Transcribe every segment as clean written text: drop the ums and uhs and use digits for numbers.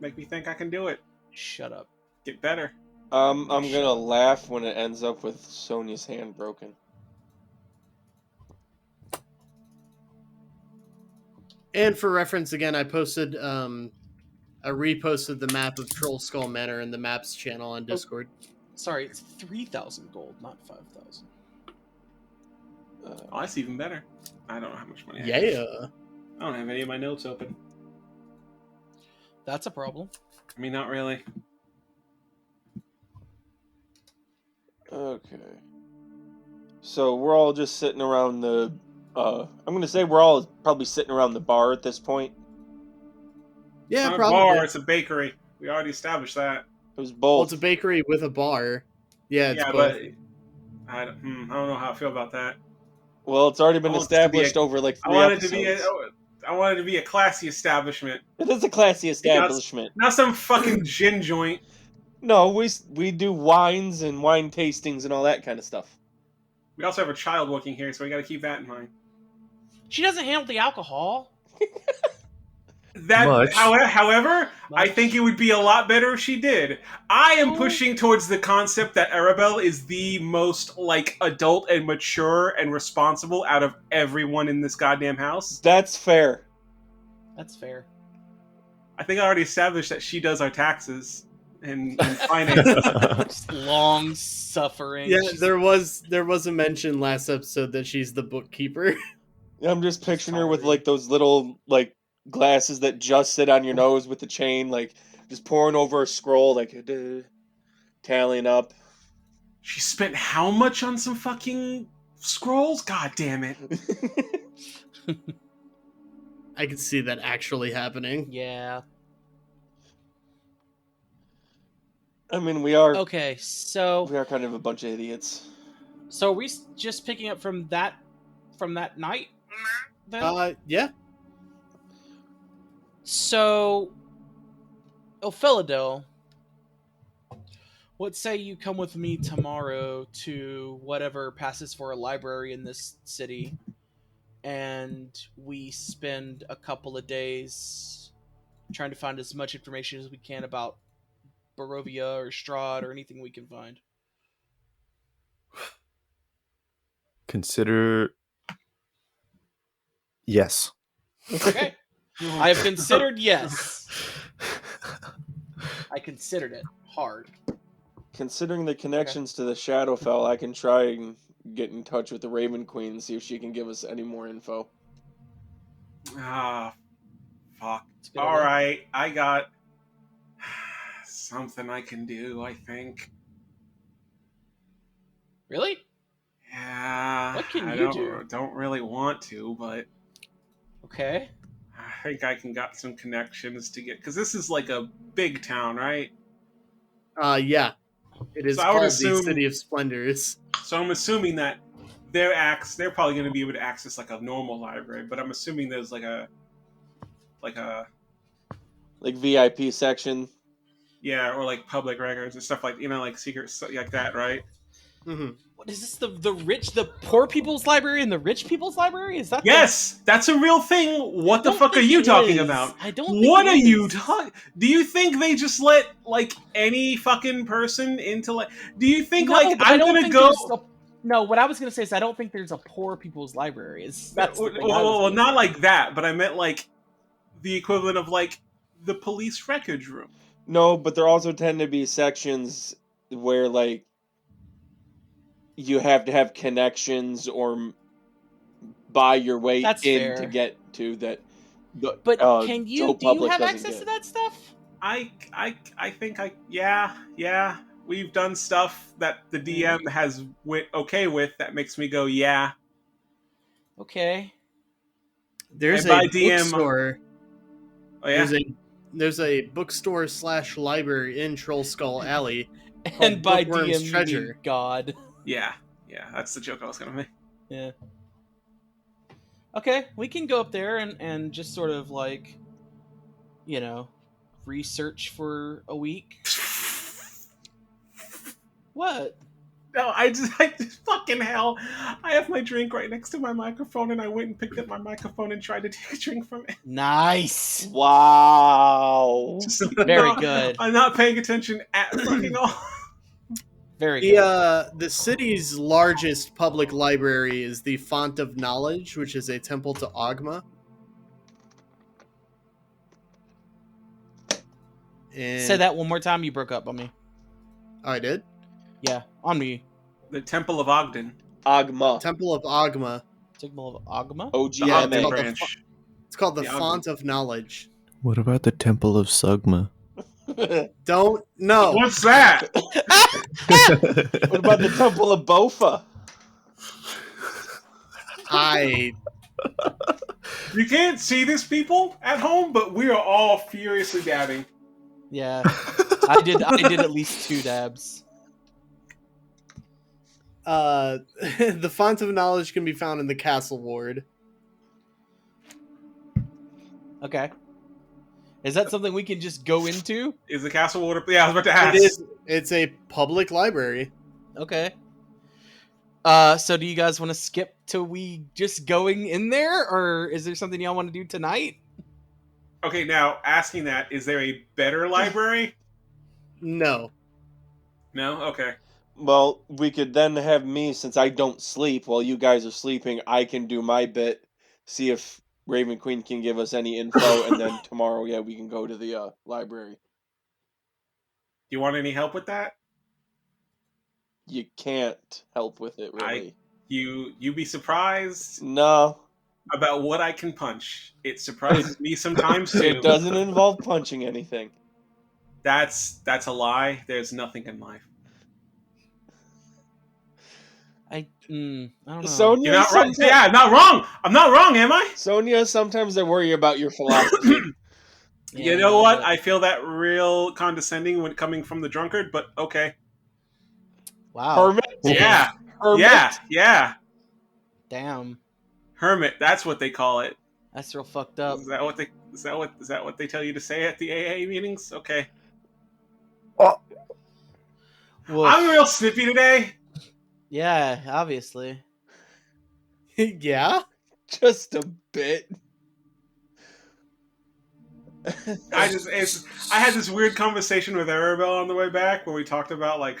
Make me think I can do it. Shut up. Get better. I'm gonna laugh when it ends up with Sonia's hand broken. And for reference, again, I reposted the map of Troll Skull Manor in the maps channel on Discord. Sorry, it's 3,000 gold, not 5,000. Oh, that's even better. I don't know how much money I have. Yeah. I don't have any of my notes open. That's a problem. I mean, not really. Okay. So we're all just sitting around the... I'm gonna say we're all probably sitting around the bar at this point. It's Yeah, not probably. a bar, it's a bakery. We already established that. It was Well, both. it's a bakery with a bar. Yeah, it's Yeah, both. but I don't know how I feel about that. Well, it's already been I want this to be established over like I 3 want it episodes. to be I want it to be a classy establishment. It is a classy establishment. Not some fucking gin joint. No, we do wines and wine tastings and all that kind of stuff. We also have a child working here, so we got to keep that in mind. She doesn't handle the alcohol. Much. However, I think it would be a lot better if she did. I am pushing towards the concept that Arabelle is the most like adult and mature and responsible out of everyone in this goddamn house. That's fair. That's fair. I think I already established that she does our taxes and finances. Just long suffering. Yeah, there was a mention last episode that she's the bookkeeper. I'm just picturing her with like those little like glasses that just sit on your nose with the chain, like just pouring over a scroll, like tallying up. She spent how much on some fucking scrolls? God damn it. I could see that actually happening. Yeah. I mean, we are Okay, so kind of a bunch of idiots. so are we just picking up from that night? Then? Yeah. So, Ilphelodel, what say you come with me tomorrow to whatever passes for a library in this city, and we spend a couple of days trying to find as much information as we can about Barovia or Strahd or anything we can find. Consider... Yes. Okay. I have considered yes. I considered it hard. Considering the connections to the Shadowfell, I can try and get in touch with the Raven Queen and see if she can give us any more info. Ah, fuck. It's a good idea. Alright, I got something I can do, I think. Really? Yeah. What can I you do? don't really want to, but Okay. I think I can got some connections to get... Because this is like a big town, right? Yeah. It is So I would called assume- the City of Splendors. So I'm assuming that they're probably going to be able to access like a normal library, but I'm assuming there's like a VIP section. yeah, or like public records and stuff like like secret stuff like that, right? Mm-hmm. What is this? The poor people's library and the rich people's library? Is that Yes, that's a real thing. What the don't fuck are think you it talking is. about? I don't think What it are you is. talking? Do you think they just let like any fucking person into like? Do you think No, like but I I'm don't gonna think go? No, what I was gonna say is I don't think there's a poor people's library. That's the thing I was Well, gonna not say. like that, but I meant like the equivalent of like the police records room. No, but there also tend to be sections where like you have to have connections or buy your way That's in fair. to get to that. But Joe do you Public have doesn't access get. to that stuff? I think yeah. We've done stuff that the DM has went okay with that makes me go yeah. Okay. There's And by a DM bookstore. Oh yeah. There's a bookstore / library in Troll Skull Alley. And by Bookworm's DM, you Treasure. mean God. Yeah, that's the joke I was gonna make. Yeah. Okay, we can go up there and just sort of like, research for a week. What? No, I just fucking hell. I have my drink right next to my microphone, and I went and picked up my microphone and tried to take a drink from it. Nice. Wow. Very good. I'm not paying attention at fucking all. Very good. The city's largest public library is the Font of Knowledge, which is a temple to Ogma. And Say that one more time. You broke up on me. Oh, I did? Yeah, on me. The Temple of Ogden. Ogma. Temple of Ogma. Signal of Ogma. The Yeah, Ogden called the branch. It's called the The Font of Knowledge. What about the Temple of Sugma? Don't know. What's that? What about the Temple of Bofa? You can't see this, people at home, but we are all furiously dabbing. Yeah, I did at least 2 dabs. The Font of Knowledge can be found in the Castle Ward. Okay. Is that something we can just go into? Is the castle water? Yeah, I was about to ask. It's a public library. Okay. So do you guys want to skip to we just going in there, or is there something y'all want to do tonight? Okay, now asking that, is there a better library? No. No? Okay. Well, we could then have me, since I don't sleep while you guys are sleeping, I can do my bit, see if Raven Queen can give us any info, and then tomorrow, yeah, we can go to the library. Do you want any help with that? You can't help with it, really. You be surprised No. about what I can punch. It surprises me sometimes too. It doesn't involve punching anything. That's a lie. There's nothing in life. I don't know. Sonia, You're not right. Yeah, I'm not wrong. I'm not wrong, am I? Sonia, sometimes I worry about your philosophy. Yeah, You know what? but- I feel that real condescending when coming from the drunkard, but okay. Wow. Hermit? Yeah. Hermit? Yeah. Damn. Hermit, that's what they call it. That's real fucked up. Is that what they tell you to say at the AA meetings? Okay. Woof. I'm real snippy today. Yeah, obviously. Yeah? Just a bit. I had this weird conversation with Arabelle on the way back where we talked about like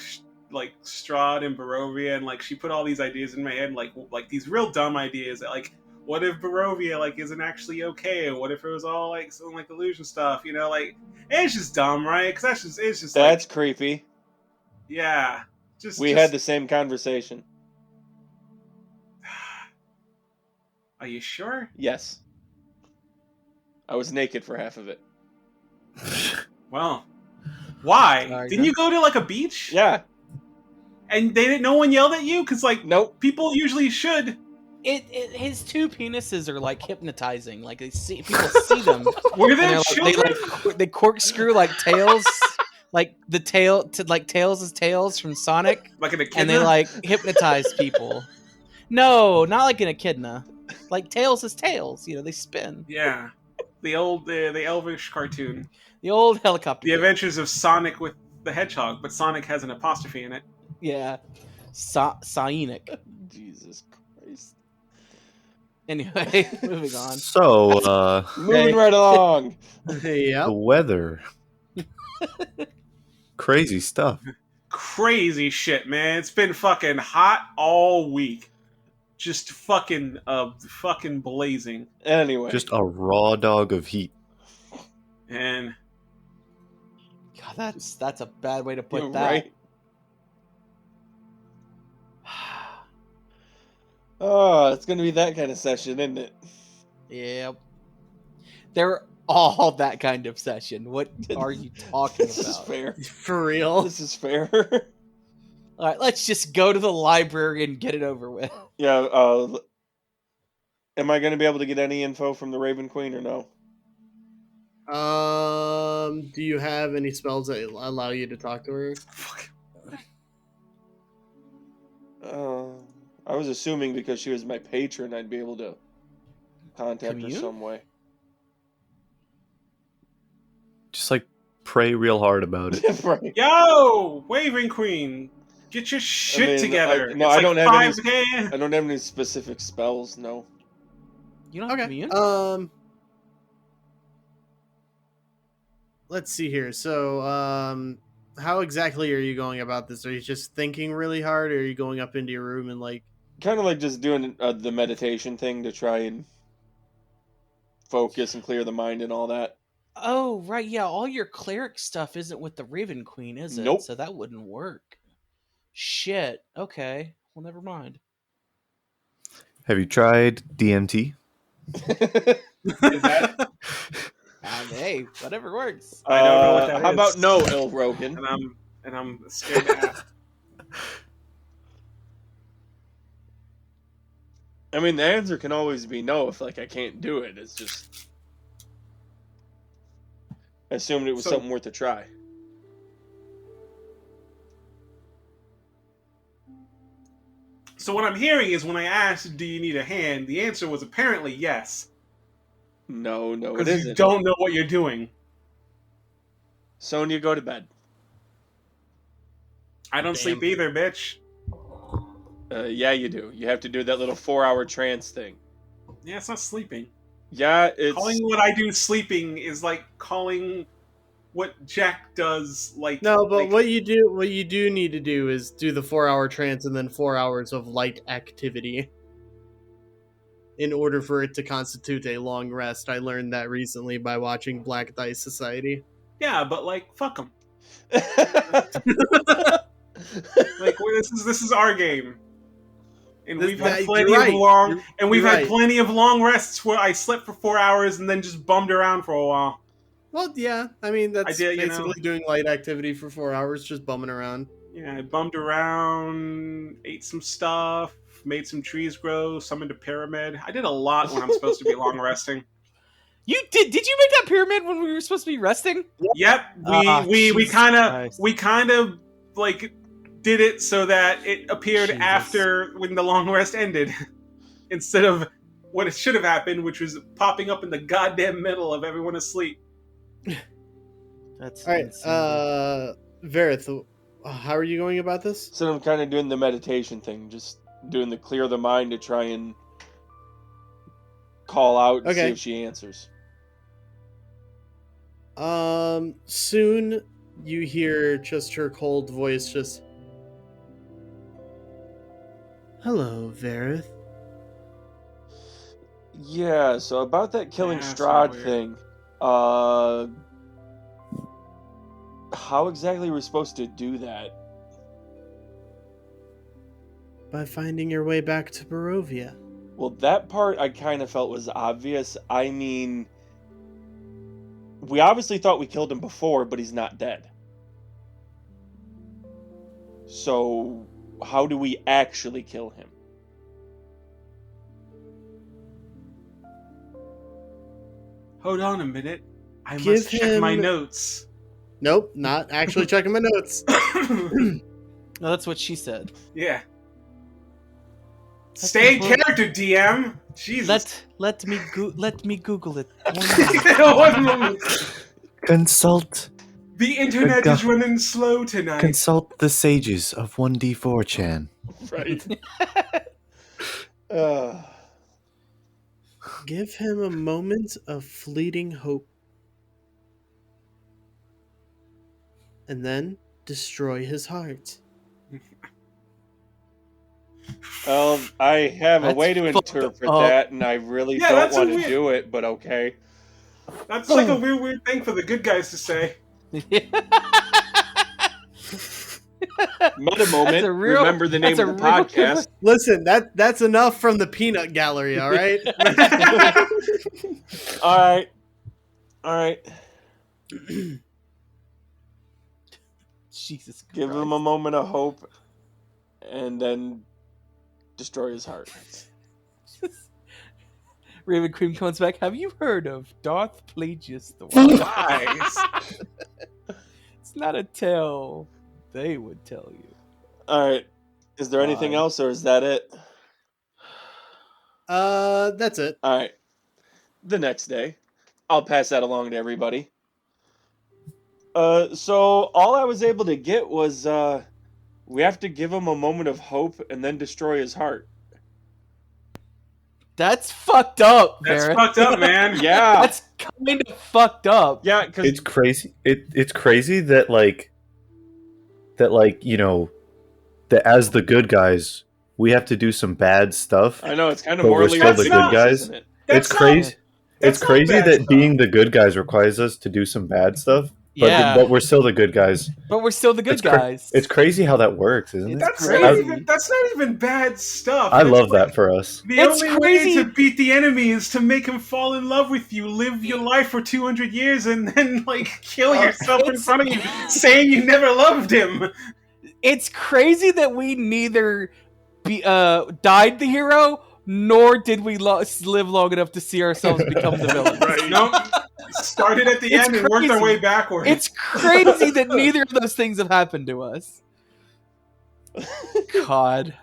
Strahd and Barovia, and like she put all these ideas in my head, like these real dumb ideas that like, what if Barovia like isn't actually okay, or what if it was all like something like illusion stuff, you know, like it's just dumb, right? Because it's just That's like, creepy. yeah, We had the same conversation. Are you sure? Yes. I was naked for half of it. Well, why? Sorry, Didn't you go to like a beach? Yeah. And no one yelled at you? Because like, Nope. people usually should. His 2 penises are like hypnotizing. Like people see them. Were And there they're children? they corkscrew like tails, like the tail to like Tails' tails from Sonic, Like an echidna? and they like hypnotize people. No, not like an echidna. Like Tails' tails, they spin. Yeah. The old, the Elvish cartoon. The old helicopter. The game. Adventures of Sonic with the Hedgehog, but Sonic has an apostrophe in it. Yeah. Sonic. Jesus Christ. Anyway, moving on. So, Moving right along. Yep. the weather. Crazy stuff. Crazy shit, man. It's been fucking hot all week. Just fucking blazing. Anyway. Just a raw dog of heat. And God, that's a bad way to put You're that. right. Oh, it's going to be that kind of session, isn't it? Yep. They're all that kind of session. What are you talking This is about? fair. For real? This is fair. All right, let's just go to the library and get it over with. Yeah, am I going to be able to get any info from the Raven Queen or no? Do you have any spells that allow you to talk to her? fuck. I was assuming because she was my patron, I'd be able to contact her Commune? some way. Just like pray real hard about it. Right. Yo, Waving Queen. Get your shit mean, together. no, it's I like don't have any. 5K. I don't have any specific spells. No. You don't have Okay. commune? Let's see here. So, how exactly are you going about this? Are you just thinking really hard, or are you going up into your room and like? Kind of like just doing the meditation thing to try and focus and clear the mind and all that. Oh, right, yeah. All your cleric stuff isn't with the Raven Queen, is it? Nope. So that wouldn't work. Shit. Okay. Well, never mind. Have you tried DMT? Is that? Hey, whatever works. I don't know what that How is. about no, Ilrogan? And I'm scared to ask. I mean, the answer can always be no if like I can't do it. It's just I assumed it was So- something worth a try. So what I'm hearing is when I asked, "Do you need a hand?" the answer was apparently yes, No, it because you isn't. don't know what you're doing. Sonia, go to bed. I don't sleep either, bitch. Yeah, you do. You have to do that little 4-hour trance thing. Yeah, it's not sleeping. Yeah, it's Calling what I do sleeping is like calling what Jack does like. No, but like, what you do need to do is do the 4-hour trance and then 4 hours of light activity. In order for it to constitute a long rest, I learned that recently by watching Black Dice Society. Yeah, but like fuck them. Like this is our game, and we've had plenty of long had plenty of long rests where I slept for 4 hours and then just bummed around for a while. Well, yeah, I mean that's did, basically doing light activity for 4 hours, just bumming around. Yeah, I bummed around, ate some stuff, made some trees grow, summoned a pyramid. I did a lot when I'm supposed to be long resting. You did? Did you make that pyramid when we were supposed to be resting? Yep, we Jesus kind Christ. of like did it so that it appeared Jesus. after when the long rest ended, instead of what it should have happened, which was popping up in the goddamn middle of everyone asleep. That's All right, insane. Varroth, how are you going about this? So I'm kind of doing the meditation thing, just doing the clear the mind to try and call out and see Okay. if she answers. Soon you hear just her cold voice just, "Hello, Varroth." Yeah, so about that killing Yeah, Strahd so weird. thing, how exactly are we supposed to do that? By finding your way back to Barovia. Well, that part I kind of felt was obvious. I mean, we obviously thought we killed him before, but he's not dead. So, how do we actually kill him? Hold on a minute. I Give must check my him- notes. Nope, not actually checking my notes. No, that's what she said. Yeah. Stay in character, DM. Jesus. Let me Google it. One moment. Consult The internet God. is running slow tonight. consult the sages of 1D4chan. Right. Give him a moment of fleeting hope. And then destroy his heart. Well, I have a That's way to fucked interpret up. that, and I really Yeah, don't that's a want to weird- do it, but okay. That's like a weird thing for the good guys to say. Meta moment. a real- Remember the name that's of a the real- podcast. Listen, that's enough from the peanut gallery, all right? All right. Jesus Christ. Give him a moment of hope, and then destroy his heart. Raven Queen comes back. Have you heard of Darth Plagueis the Wise? Guys. It's not a tale they would tell you. All right. Is there anything Why? else, or is that it? That's it. All right. The next day, I'll pass that along to everybody. So all I was able to get was We have to give him a moment of hope and then destroy his heart. That's fucked up, That's Barrett. fucked up, man. Yeah. That's kind of fucked up. Yeah, because It's crazy. It's crazy that you know, that as the good guys, we have to do some bad stuff. I know it's kind of But we're morally still the good ambiguous, guys. isn't it? It's That's not- crazy. that's It's not crazy bad that stuff. being the good guys requires us to do some bad stuff. But Yeah. but we're still the good guys. But we're still the good It's cra- guys. It's crazy how that works, isn't it? That's crazy. not even bad stuff. I That's love like- that for us. The It's only crazy. way to beat the enemy is to make him fall in love with you, live your life for 200 years, and then like kill yourself in it's- front of you, saying you never loved him. It's crazy that we neither died the hero, nor did we live long enough to see ourselves become the villain. Right? No, started at the It's end and worked our crazy. way backwards. It's crazy that neither of those things have happened to us. God.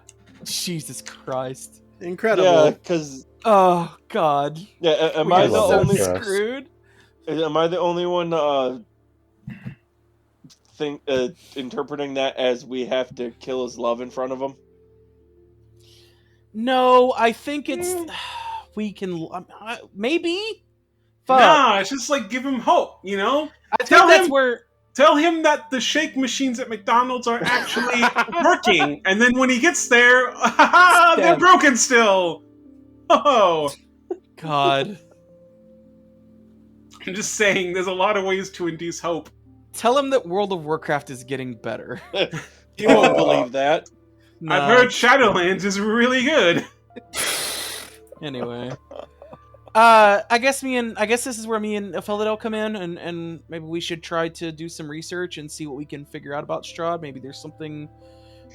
Jesus Christ. Incredible. Yeah, because Oh, God. am We I are the love so that only? for us. screwed. Am I the only one interpreting that as we have to kill his love in front of him? No, I think it's... We can... maybe? Fuck. Nah, it's just like give him hope, you know? I tell think that's him- where... Tell him that the shake machines at McDonald's are actually working, and then when he gets there, they're Stab. broken still. Oh, God. I'm just saying, there's a lot of ways to induce hope. Tell him that World of Warcraft is getting better. You won't believe that. No. I've heard Shadowlands is really good. Anyway. I guess this is where me and Ilphelodel come in, and maybe we should try to do some research and see what we can figure out about Strahd. Maybe there's something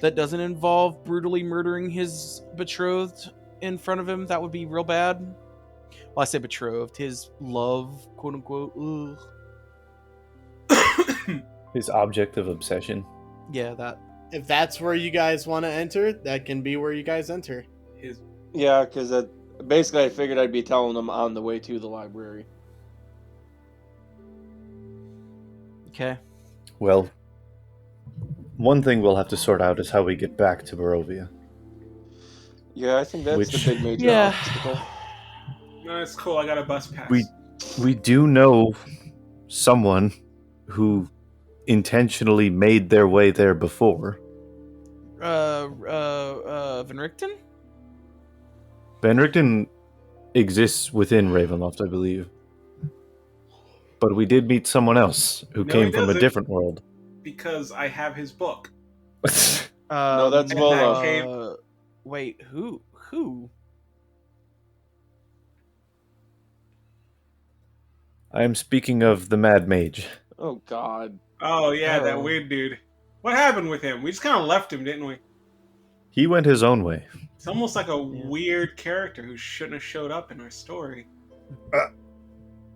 that doesn't involve brutally murdering his betrothed in front of him. That would be real bad. Well, I say betrothed, his love, quote unquote. Ugh. His object of obsession. Yeah, that. If that's where you guys want to enter, that can be where you guys enter. Yeah, because basically I figured I'd be telling them on the way to the library. Okay. Well, one thing we'll have to sort out is how we get back to Barovia. Yeah, I think that's Which- the big major Yeah. obstacle. No, it's cool. I got a bus pass. We do know someone who intentionally made their way there before. Van Richten? Van Richten exists within Ravenloft, I believe. But we did meet someone else who No, came he from a doesn't. different world. Because I have his book. No, that's And Volvo. that came- Wait, who? Who? I am speaking of the Mad Mage. Oh, God. Oh, yeah, that Oh. weird dude. What happened with him? We just kind of left him, didn't we? He went his own way. It's almost like a Yeah. weird character who shouldn't have showed up in our story.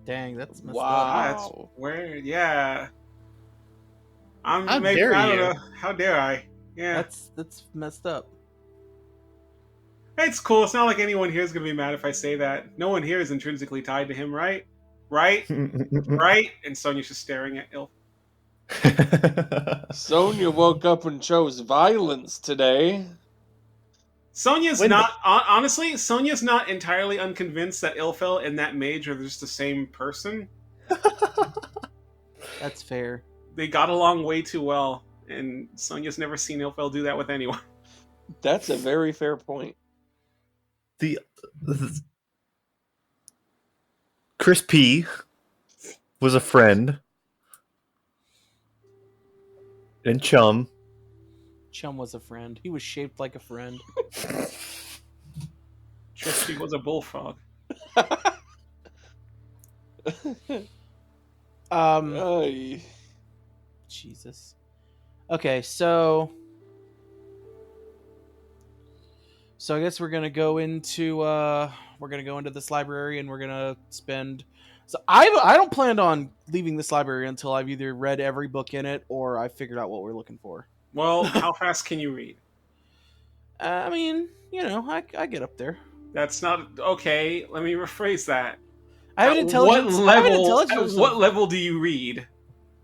Dang, that's messed Wow. up. That's weird. Yeah. How I dare don't you. know. How dare I? Yeah. That's messed up. It's cool. It's not like anyone here is going to be mad if I say that. No one here is intrinsically tied to him, right? Right? Right? And Sonia's just staring at Ilf. Sonia woke up and chose violence today. Sonia's When not... honestly, Sonia's not entirely unconvinced that Ilfel and that mage are just the same person. That's fair. They got along way too well. And Sonia's never seen Ilfel do that with anyone. That's a very fair point. the Chris P was a friend and chum. Chum was a friend. He was shaped like a friend. Tristy was a bullfrog. Ay. Jesus. Okay, so I guess we're gonna go into this library and we're gonna spend. So I don't plan on leaving this library until I've either read every book in it or I've figured out what we're looking for. Well, how fast can you read? I mean, you know, I get up there. That's not... Okay, let me rephrase that. I have an intelligence. I have an intelligence. At what level do you read?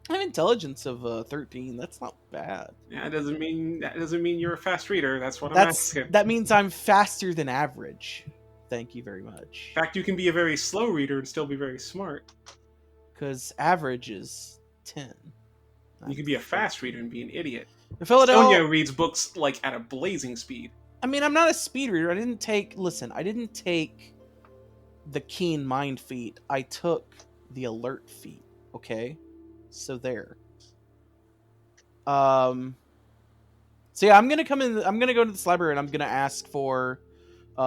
I have intelligence of 13. That's not bad. Yeah, that doesn't mean you're a fast reader. That's what I'm That's asking. that means I'm faster than average. Thank you very much. In fact, you can be a very slow reader and still be very smart. Because average is 10. You can be a fast reader and be an idiot. Ilphelodel, Sonia reads books like at a blazing speed. I mean, I'm not a speed reader. I didn't take the keen mind feat. I took the alert feat. Okay, so there. So yeah, I'm gonna go into this library and I'm gonna ask for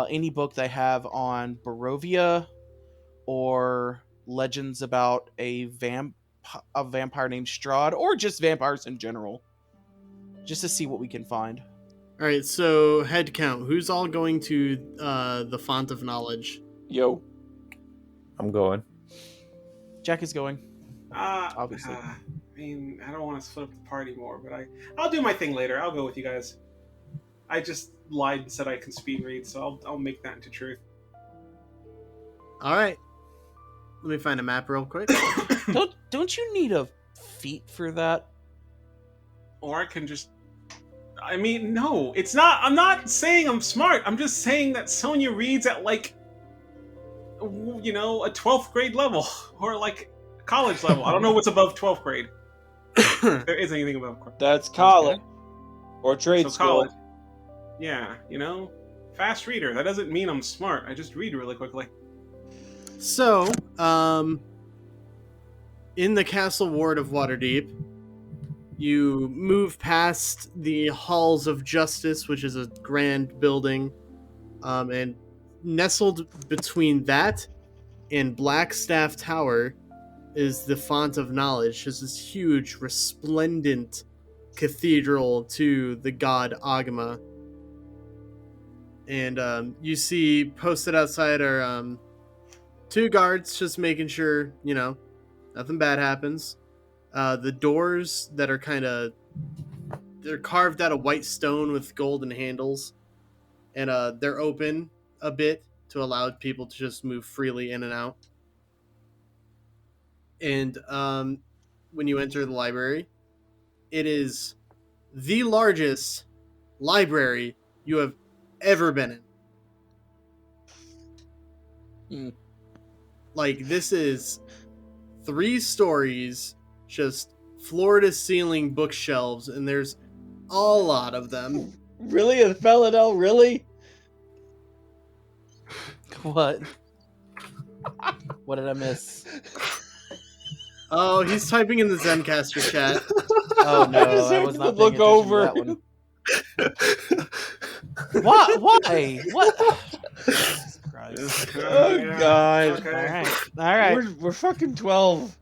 any book they have on Barovia or legends about a vampire named Strahd, or just vampires in general, just to see what we can find. All right, so head count. Who's all going to the Font of Knowledge? Yo. I'm going. Jack is going. Obviously. I mean, I don't want to split up the party more, but I'll do my thing later. I'll go with you guys. I just lied and said I can speed read, so I'll make that into truth. All right. Let me find a map real quick. Don't you need a feat for that? Or I can just... I mean, no. It's not... I'm not saying I'm smart. I'm just saying that Sonia reads at, like... You know, a 12th grade level. Or, like, college level. I don't know what's above 12th grade. If there is anything above... That's college. Or trade school. College. Yeah, you know? Fast reader. That doesn't mean I'm smart. I just read really quickly. So, in the Castle Ward of Waterdeep, you move past the Halls of Justice, which is a grand building, and nestled between that and Blackstaff Tower is the Font of Knowledge. It's this huge, resplendent cathedral to the god Agma. And you see posted outside are 2 guards just making sure, you know, nothing bad happens. The doors that are they're carved out of white stone with golden handles. And they're open a bit to allow people to just move freely in and out. And when you enter the library, it is the largest library you have ever been in. Like, this is 3 stories, just floor-to-ceiling bookshelves, and there's a lot of them. Really? Ilphelodel? Really? What? What did I miss? Oh, he's typing in the Zencaster chat. Oh no, I just I was not look paying over. attention to that one. What? Why? What? Jesus Christ. Oh god. Okay. All right. We're fucking 12.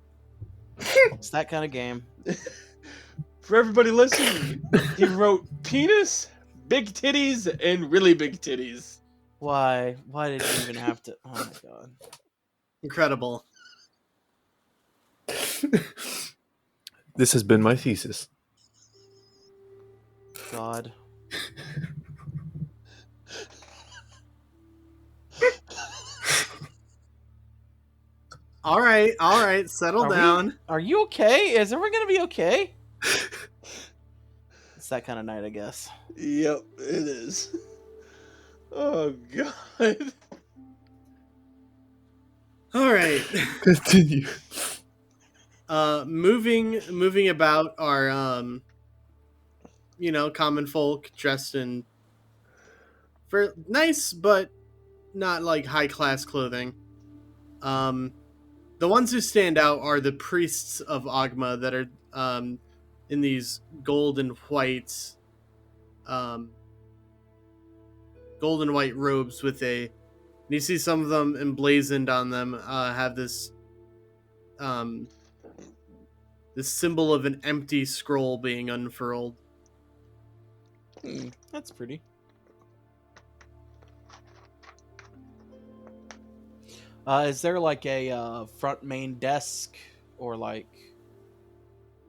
It's that kind of game. For everybody listening, he wrote penis, big titties, and really big titties. Why? Why did you even have to? Oh my god. Incredible. This has been my thesis. God. All right, settle down. Are you okay? Is everyone gonna be okay? It's that kind of night, I guess. Yep, it is. Oh god. All right. Continue. Moving about are you know, common folk dressed in for nice but not like high class clothing. The ones who stand out are the priests of Agma that are in these gold and white robes with and you see some of them emblazoned on them have this symbol of an empty scroll being unfurled. That's pretty. Is there like a front main desk or like?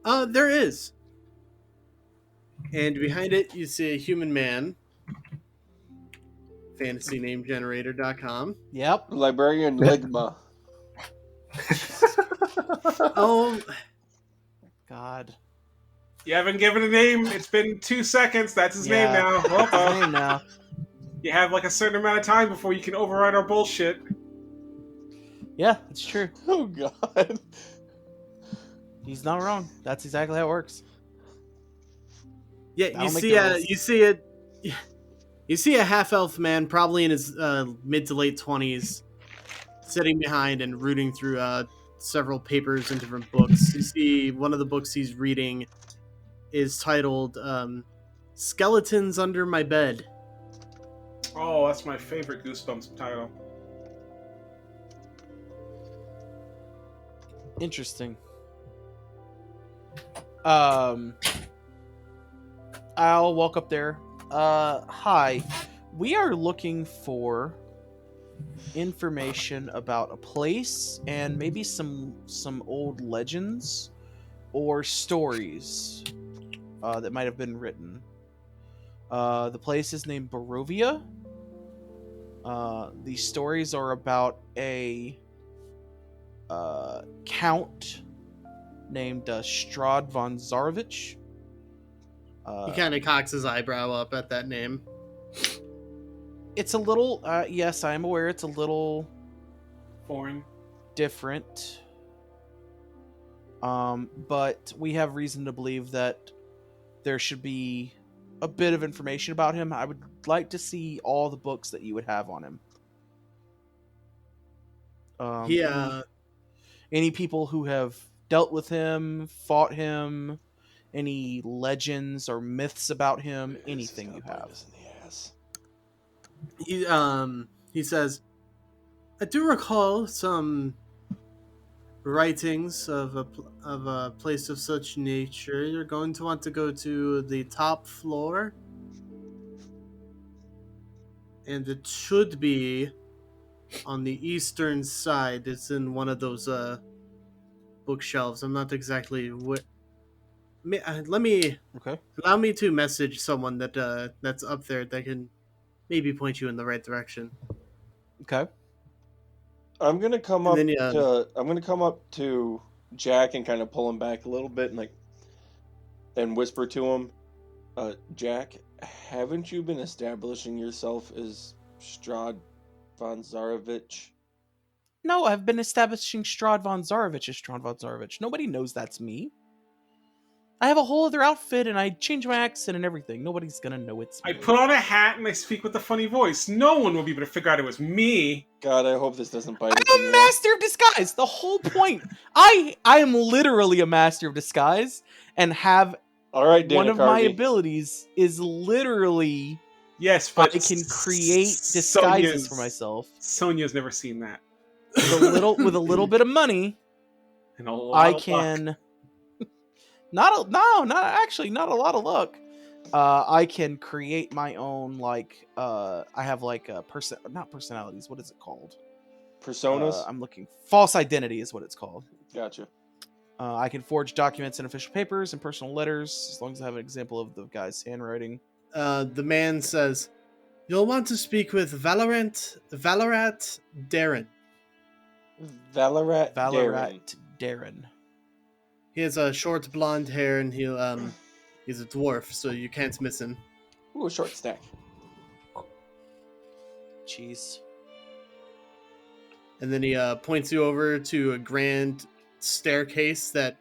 There is. And behind it, you see a human man. FantasyNameGenerator.com. Yep. Librarian Ligma. Oh, God. You haven't given a name. It's been 2 seconds. That's his name Yeah, now. that's his name now. You have like a certain amount of time before you can override our bullshit. Yeah, that's true. Oh God. He's not wrong. That's exactly how it works. Yeah, That'll make the rules. you see a half elf man, probably in his mid to late 20s, sitting behind and rooting through several papers and different books. You see one of the books he's reading is titled "Skeletons Under My Bed." Oh, that's my favorite Goosebumps title. Interesting. I'll walk up there. Hi. We are looking for information about a place and maybe some old legends or stories that might have been written. The place is named Barovia. These stories are about a count named Strahd von Zarovich. He kind of cocks his eyebrow up at that name. It's a little, yes, I am aware it's a little Foreign. different. But we have reason to believe that there should be a bit of information about him. I would like to see all the books that you would have on him. Any people who have dealt with him, fought him, any legends or myths about him, anything you have. He says, I do recall some writings of a place of such nature. You're going to want to go to the top floor, and it should be on the eastern side. It's in one of those bookshelves. I'm not exactly what. Let me Okay. allow me to message someone that's up there that can maybe point you in the right direction. Okay. I'm gonna come up And then, I'm gonna come up to Jack and kind of pull him back a little bit and whisper to him, Jack, haven't you been establishing yourself as Strahd von Zarovich? No, I've been establishing Strahd von Zarovich as Strahd von Zarovich. Nobody knows that's me. I have a whole other outfit and I change my accent and everything. Nobody's gonna know it's me. I put on a hat and I speak with a funny voice. No one will be able to figure out it was me. God, I hope this doesn't bite us I'm in a the ass. master of disguise. The whole point. I am literally a master of disguise and have All right, Dana one of my Carvey. abilities is literally Yes, but I can create disguises for myself. Sonia's never seen that. With a little bit of money, And a lot I of luck. can not a lot of luck. I can create my own I have not personalities. What is it called? Personas? I'm looking. False identity is what it's called. Gotcha. I can forge documents and official papers and personal letters as long as I have an example of the guy's handwriting. The man says, "You'll want to speak with Valorat Darren. Valorat Darren. He has a short blonde hair, and he's a dwarf, so you can't miss him." Ooh, a short stack. Jeez. And then he points you over to a grand staircase that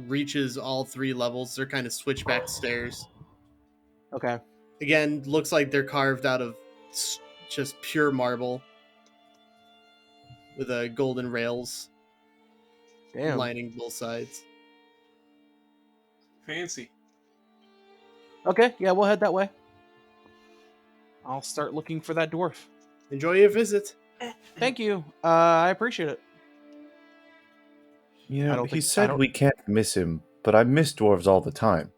reaches all 3 levels. They're kind of switchback stairs. Okay. Again, looks like they're carved out of just pure marble with golden rails Damn. lining both sides. Fancy. Okay, yeah, we'll head that way. I'll start looking for that dwarf. Enjoy your visit. Thank you. I appreciate it. You I know, don't he think- I said don't- we can't miss him, but I miss dwarves all the time.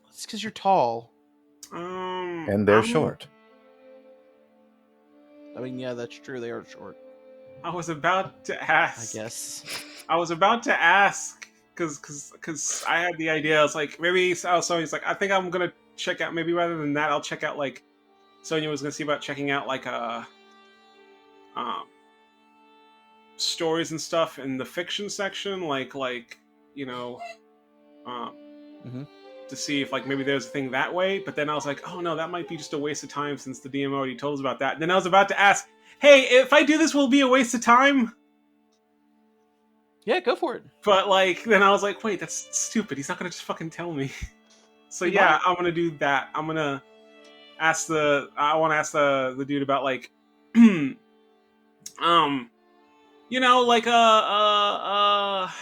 It's because you're tall. And they're short. I mean, yeah, that's true. They are short, I was about to I ask. guess. I was about to ask because I had the idea. I was like, maybe Sonia's like, I think I'm gonna check out. Maybe rather than that, I'll check out Sonia was gonna see about checking out stories and stuff in the fiction section, like Mhm. to see if like maybe there's a thing that way. But then I was like, oh no, that might be just a waste of time since the DM already told us about that. And then I was about to ask, hey, if I do this, will it be a waste of time? Yeah, go for it. But like, then I was like, wait, that's stupid. He's not gonna just fucking tell me. So He yeah, might. I'm gonna do that. I'm gonna ask I want to ask the dude about like, like I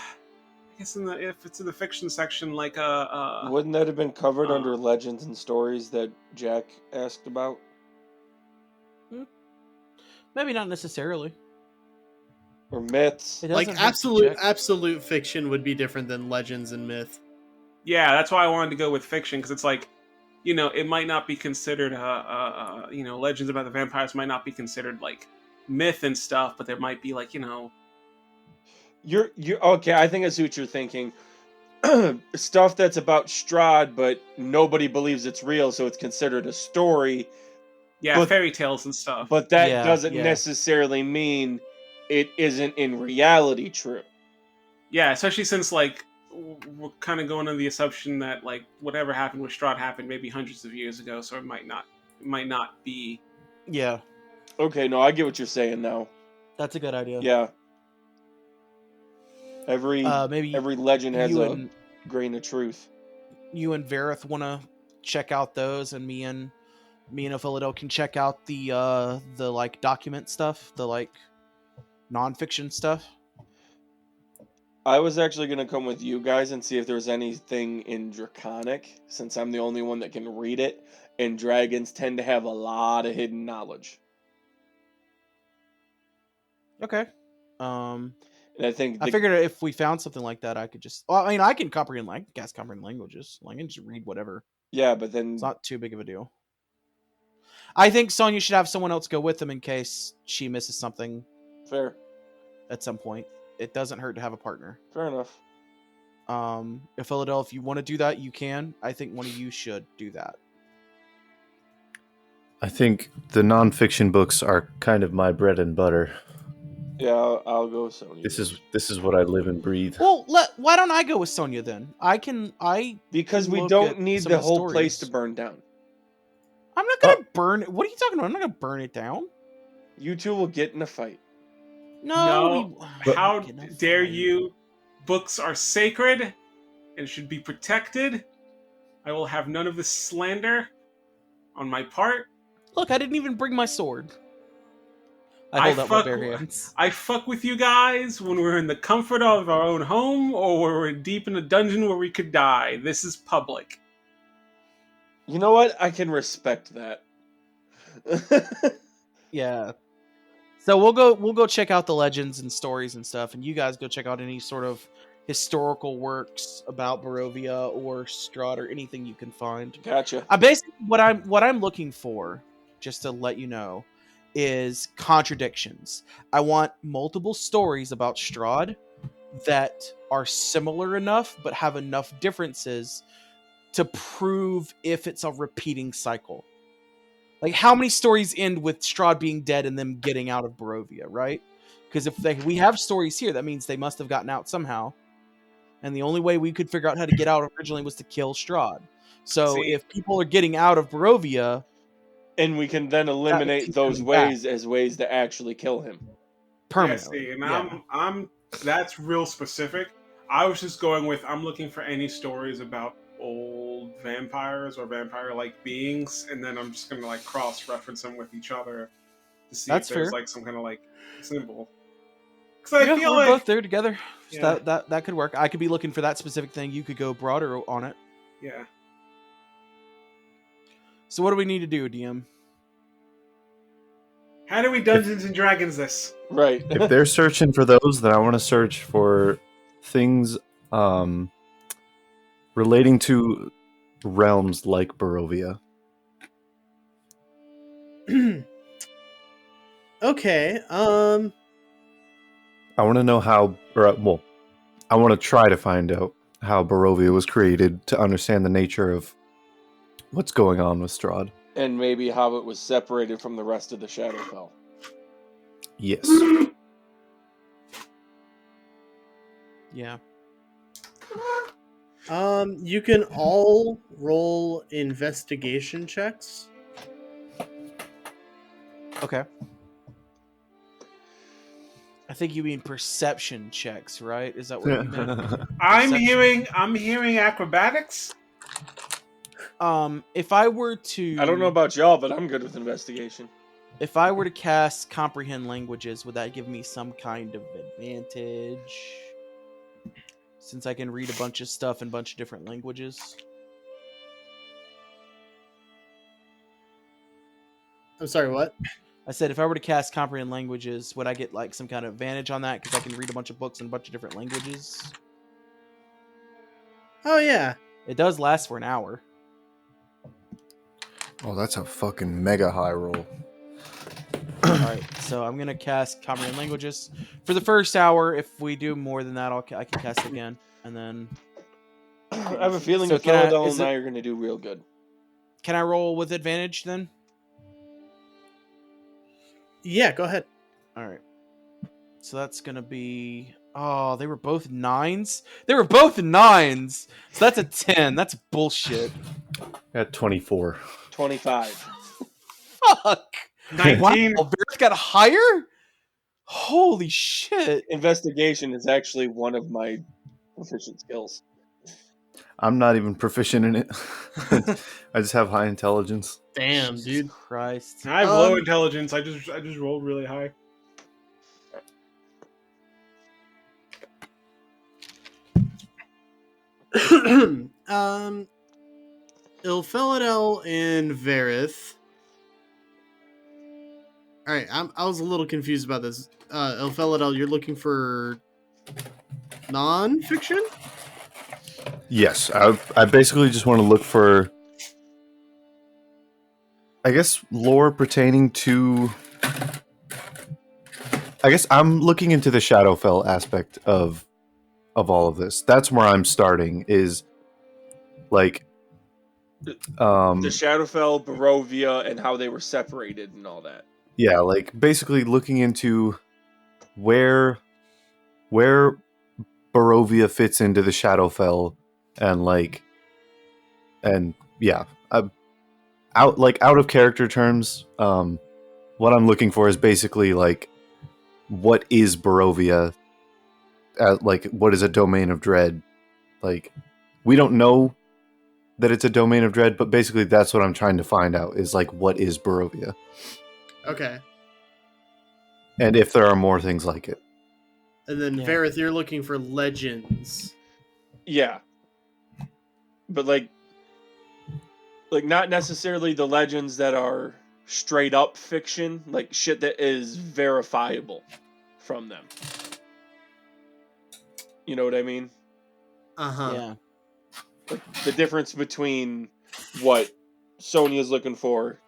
guess if it's in the fiction section, like Wouldn't that have been covered uh, under legends and stories that Jack asked about? Maybe not necessarily. Or myths? It Like doesn't hurt to check. absolute fiction would be different than legends and myth. yeah, that's why I wanted to go with fiction because it's like, it might not be considered legends about the vampires might not be considered like myth and stuff, but there might be like You're okay. I think I see what you're thinking. Stuff that's about Strahd, but nobody believes it's real, so it's considered a story. yeah, But- fairy tales and stuff. But that Yeah, doesn't yeah. necessarily mean it isn't in reality true. Yeah, especially since like we're kind of going on the assumption that like whatever happened with Strahd happened maybe hundreds of years ago, so it might not be. Yeah, Okay, no, I get what you're saying now. that's a good idea. Yeah. Every Maybe legend has you a and grain of truth. you and Varroth want to check out those, and me and Ilphelodel can check out the like document stuff, the like nonfiction stuff. I was actually going to come with you guys and see if there's anything in Draconic, since I'm the only one that can read it, and dragons tend to have a lot of hidden knowledge. Okay. And I think I figured if we found something like that, I could just. Well, I mean, I can comprehend languages. Like, I can just read whatever. yeah, but then It's not too big of a deal. I think Sonia should have someone else go with them in case she misses something fair at some point. It doesn't hurt to have a partner. enough. If Philadelphia, if you want to do that, you can. I think one of you should do that. I think the nonfiction books are kind of my bread and butter. Yeah, I'll go Sonya. This is what I live and breathe. Well, why don't I go with Sonia then? Because we look don't at need some the of the whole place stories. to burn down. I'm not gonna burn it. What are you talking about? I'm not gonna burn it down. You two will get in a fight. No. How dare you? Books are sacred and should be protected. I will have none of this slander on my part. Look, I didn't even bring my sword. I hold up my bare hands. I fuck with you guys when we're in the comfort of our own home or when we're deep in a dungeon where we could die. This is public. You know what? I can respect that. Yeah. So we'll go check out the legends and stories and stuff, and you guys go check out any sort of historical works about Barovia or Strahd or anything you can find. Gotcha. Basically what I'm looking for, just to let you know, is contradictions. I want multiple stories about Strahd that are similar enough but have enough differences to prove if it's a repeating cycle. Like, how many stories end with Strahd being dead and them getting out of Barovia, right? Because if we have stories here, that means they must have gotten out somehow. And the only way we could figure out how to get out originally was to kill Strahd. So if people are getting out of Barovia... And we can then eliminate those ways as ways to actually kill him. Permanently. Yeah, see, and I'm that's real specific. I was just going with I'm looking for any stories about old vampires or vampire-like beings, and then I'm just gonna like cross-reference them with each other to see if there's like some kind of like symbol. Because I feel we're like both there together. Yeah. So that could work. I could be looking for that specific thing. You could go broader on it. Yeah. So what do we need to do, DM? How do we Dungeons and Dragons this? Right. If they're searching for those, then I want to search for things relating to realms like Barovia. Okay. I want to know how, I want to try to find out how Barovia was created to understand the nature of what's going on with Strahd. And maybe how it was separated from the rest of the Shadowfell. Yes. Yeah. You can all roll investigation checks. Okay. I think you mean perception checks, right? Is that what you meant? I'm Perception. hearing acrobatics. If I were to, I don't know about y'all, but I'm good with investigation. if I were to cast comprehend languages, would that give me some kind of advantage? Since I can read a bunch of stuff in a bunch of different languages. I'm sorry, what? I said if I were to cast comprehend languages, would I get like some kind of advantage on that because I can read a bunch of books in a bunch of different languages? Oh yeah. It does last for an hour. Oh, that's a fucking mega high roll. Alright, so I'm going to cast comprehend languages. For the first hour, if we do more than that, I can cast it again. And then... I have a feeling So that can I- Ilphelodel is and I it- are going to do real good. Can I roll with advantage then? Yeah, go ahead. Alright. So that's going to be... Oh, they were both 9s? They were both 9s! So that's a 10. That's bullshit. At 24. 25. Fuck! 19. Wow, Varroth got higher? Holy shit. Investigation is actually one of my proficient skills. I'm not even proficient in it. I just have high intelligence. Damn, Jesus dude. Christ. I have low Um, intelligence. I just rolled really high. Ilphelodel and Varroth. All right, I was a little confused about this. Ilphelodel, you're looking for non-fiction? Yes, I basically just want to look for, I guess, lore pertaining to... I guess I'm looking into the Shadowfell aspect of all of this. That's where I'm starting, is like... The Shadowfell, Barovia, and how they were separated and all that. Yeah, like basically looking into where Barovia fits into the Shadowfell, and yeah, out of character terms. What I'm looking for is basically like, what is Barovia? Like, what is a domain of dread? Like, we don't know that it's a domain of dread, but basically that's what I'm trying to find out, is like, what is Barovia? Okay. And if there are more things like it. And then Yeah. Varroth, you're looking for legends. Yeah. But like not necessarily the legends that are straight up fiction, like shit that is verifiable from them. You know what I mean? Uh-huh. Yeah. Like the difference between what Sonia's looking for,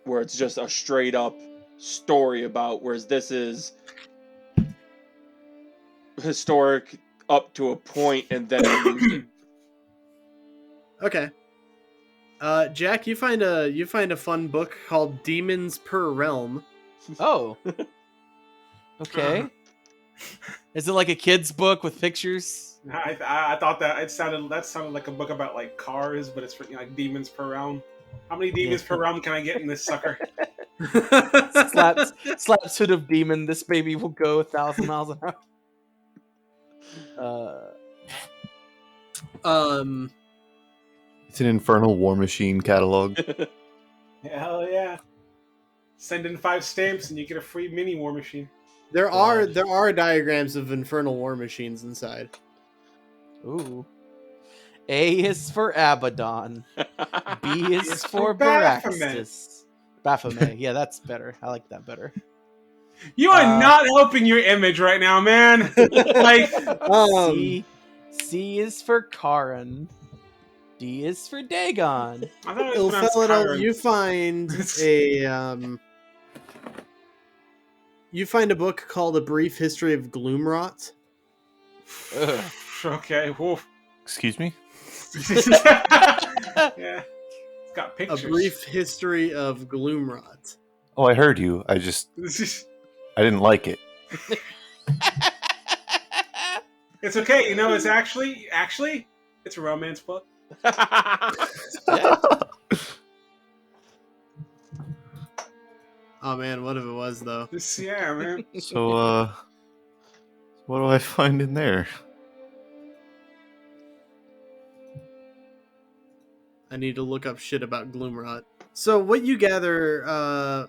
where it's just a straight up story about, whereas this is historic up to a point and then illusion. Okay. Jack, you find a fun book called Demons Per Realm. Oh. Okay. Is it like a kid's book with pictures? I thought that sounded like a book about like cars, but it's for, like demons per realm. How many demons per realm can I get in this sucker? Slaps hood of demon. This baby will go 1,000 miles an hour. It's an Infernal War Machine catalog. Hell yeah! Send in 5 stamps and you get a free mini war machine. There are diagrams of infernal war machines inside. Ooh. A is for Abaddon. B is It's for for Baphomet. Baraxtus. Baphomet. Yeah, that's better. I like that better. You are not helping your image right now, man. Like, C is for Karin. D is for Dagon. I thought it was pronounced Ilphelodel, Chiron. you find a book called A Brief History of Gloomrot. Ugh. Okay, woof. Excuse me? Yeah, it's got A pictures. Brief History of Gloomrot. Oh, I heard you. I didn't like it. It's okay, you know. It's actually It's a romance book. Yeah. Oh man, what if it was though? Yeah, man. So, what do I find in there? I need to look up shit about Gloomrot. So what you gather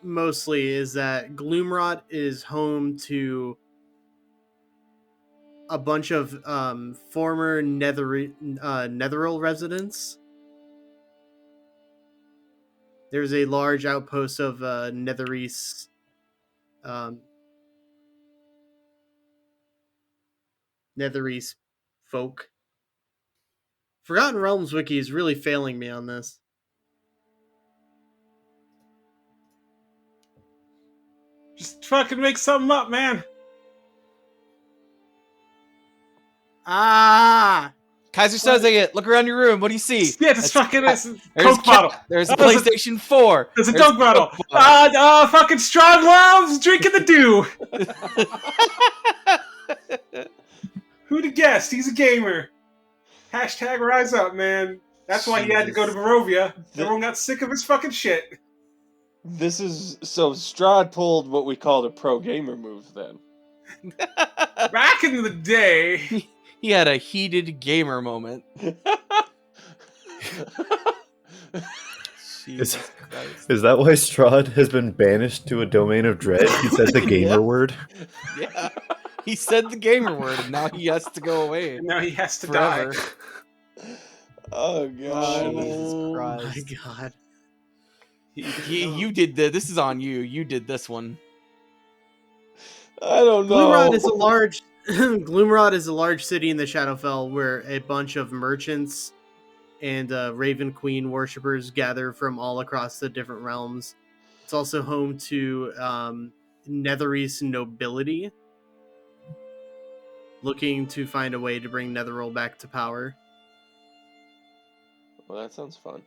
mostly is that Gloomrot is home to a bunch of former Netheril residents. There's a large outpost of Netherese Netherese folk. Forgotten Realms Wiki is really failing me on this. Just fucking make something up, man. Ah! Kaiser Soze it. Look around your room. What do you see? Yeah, just fucking There's Coke bottle. There's a Oh, there's a- PlayStation 4. There's a There's Coke bottle. bottle. Fucking Strahd loves drinking the dew. Who'd have guessed? He's a gamer. Hashtag rise up, man. That's why he had to go to Barovia. Everyone got sick of his fucking shit. This is so Strahd pulled what we called a pro gamer move then. Back in the day. He had a heated gamer moment. Jesus Christ. Is that why Strahd has been banished to a domain of dread? He said the gamer Yeah. word. Yeah. He said the gamer word, and now he has to go away And now he has to forever. die. Oh god. Jesus Oh my Christ. god. You did this is on you. You did this one. I don't know. Gloomrot is a large Gloomrot is a large city in the Shadowfell where a bunch of merchants and Raven Queen worshippers gather from all across the different realms. It's also home to Netherese nobility looking to find a way to bring Netheril back to power. Well, that sounds fun.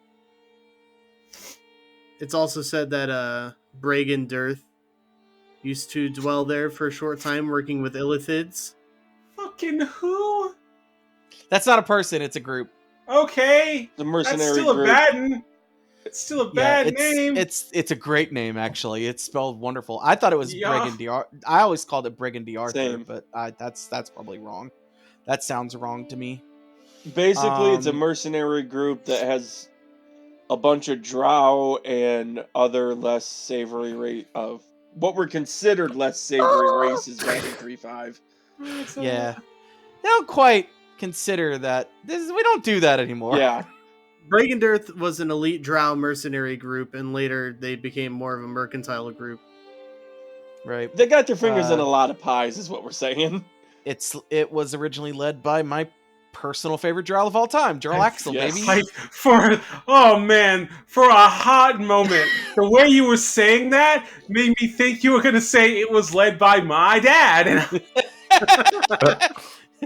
It's also said that Bragan Dirth used to dwell there for a short time working with Illithids. Fucking who? That's not a person, it's a group. Okay. The That's mercenary still group. a bad one. It's still a bad it's, name. It's a great name, actually. It's spelled wonderful. I thought it was Yeah. Brigand I always called it Brigand Arthur, Same. but that's probably wrong. That sounds wrong to me. Basically, it's a Um, mercenary group that has a bunch of drow and other less savory of what were considered less savory races back in 3.5. Yeah. They don't quite consider that. We don't do that anymore. Yeah. Bragan Dirth was an elite drow mercenary group, and later they became more of a mercantile group. Right. They got their fingers in Uh, a lot of pies, is what we're saying. It was originally led by my personal favorite drow of all time, Jarl Axel, Yes. baby. Like, for a hot moment, the way you were saying that made me think you were going to say it was led by my dad. And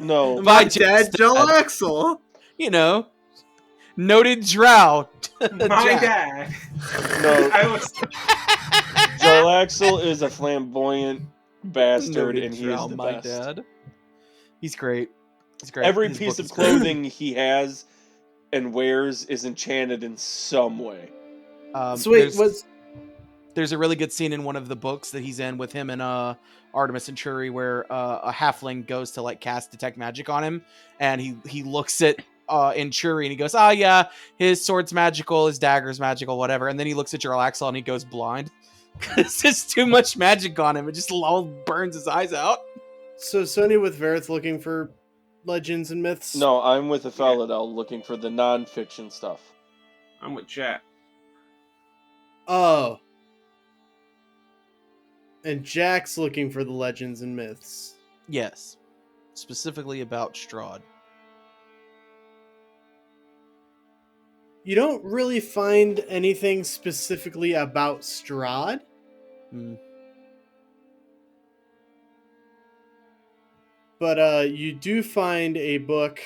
No. My Dad, Joel Axel. You know, noted drow. my Jack. dad. No. I was Joel Axel is a flamboyant bastard, Noted and he drow, is the my best. dad. He's great. He's great. Every His piece book of is great. clothing he has and wears is enchanted in some way. So wait, There's a really good scene in one of the books that he's in with him and Artemis and Churi where a halfling goes to like cast detect magic on him, and he looks at in Churi and he goes, "Oh yeah, his sword's magical, his dagger's magical, whatever." And then he looks at Jarl Axel and he goes blind because there's too much magic on him. It just all burns his eyes out. So Sonia with Varroth looking for legends and myths? No, I'm with Ilphelodel looking for the non-fiction stuff. I'm with Jack. Oh. And Jack's looking for the legends and myths. Yes, specifically about Strahd. You don't really find anything specifically about Strahd. Hmm. But you do find a book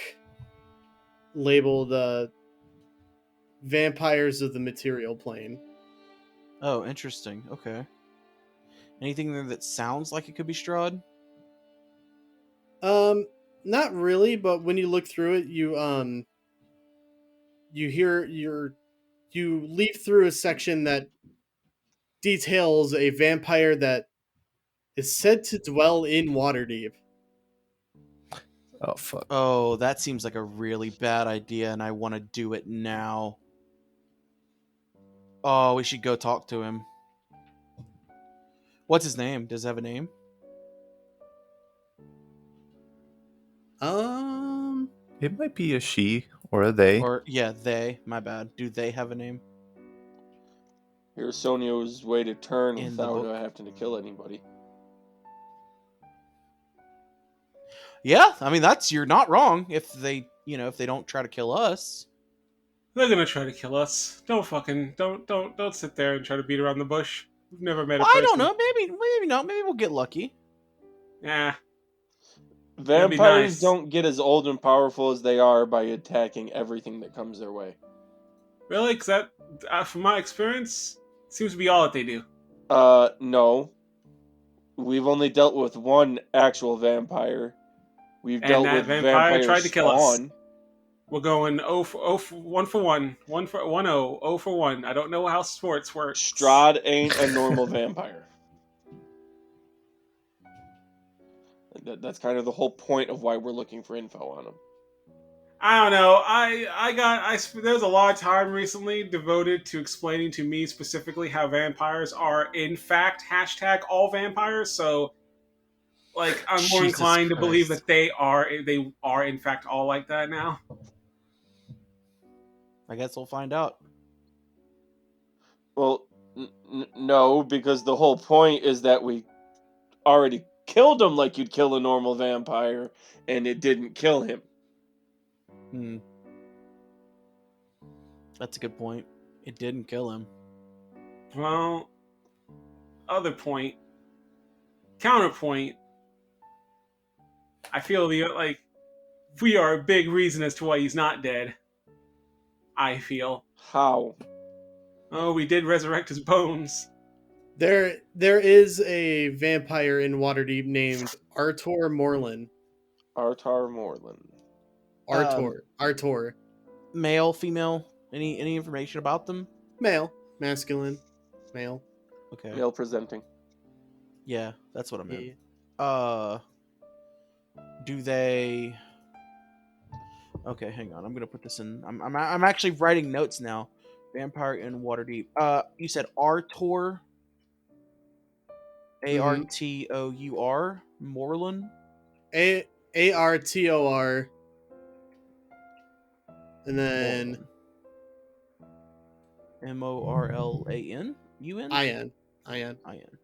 labeled Vampires of the Material Plane. Oh, interesting. Okay. Anything there that sounds like it could be Strahd? Not really, but when you look through it, you leaf through a section that details a vampire that is said to dwell in Waterdeep. Oh fuck. Oh, that seems like a really bad idea, and I want to do it now. Oh, we should go talk to him. What's his name? Does it have a name? It might be a she or a they. Or yeah, they. My bad. Do they have a name? Here's Sonia's way to turn In the without book. having to kill anybody. Yeah, I mean you're not wrong. If they don't try to kill us. They're gonna try to kill us. Don't sit there and try to beat around the bush. We've never met a Well, person. I don't know. Maybe not. Maybe we'll get lucky. Yeah. Vampires nice. don't get as old and powerful as they are by attacking everything that comes their way. Really? Because that, from my experience, seems to be all that they do. No. We've only dealt with one actual vampire. We've And dealt that with vampire tried to kill us. spawn. We're going 1 for 1. 1 for 1-0. 0 for 1. I don't know how sports work. Strahd ain't a normal vampire. That's kind of the whole point of why we're looking for info on him. I don't know. There was a lot of time recently devoted to explaining to me specifically how vampires are in fact #all vampires. So, like, I'm more Jesus inclined to believe Christ. that they are in fact all like that now. I guess we'll find out. Well, no, because the whole point is that we already killed him like you'd kill a normal vampire, and it didn't kill him. That's a good point. It didn't kill him. Well, other point, counterpoint. I feel we are a big reason as to why he's not dead. I feel. How? Oh, we did resurrect his bones. There is a vampire in Waterdeep named Artor Morlin. Artar Morlin. Artor. Male, female? Any information about them? Male. Masculine. Male. Okay. Male presenting. Yeah, that's what I meant. Yeah. Do they? Okay, hang on. I'm gonna put this in. I'm actually writing notes now. Vampire in Waterdeep. You said Artor. Artour Morlin. Artor. And then Morlan. In.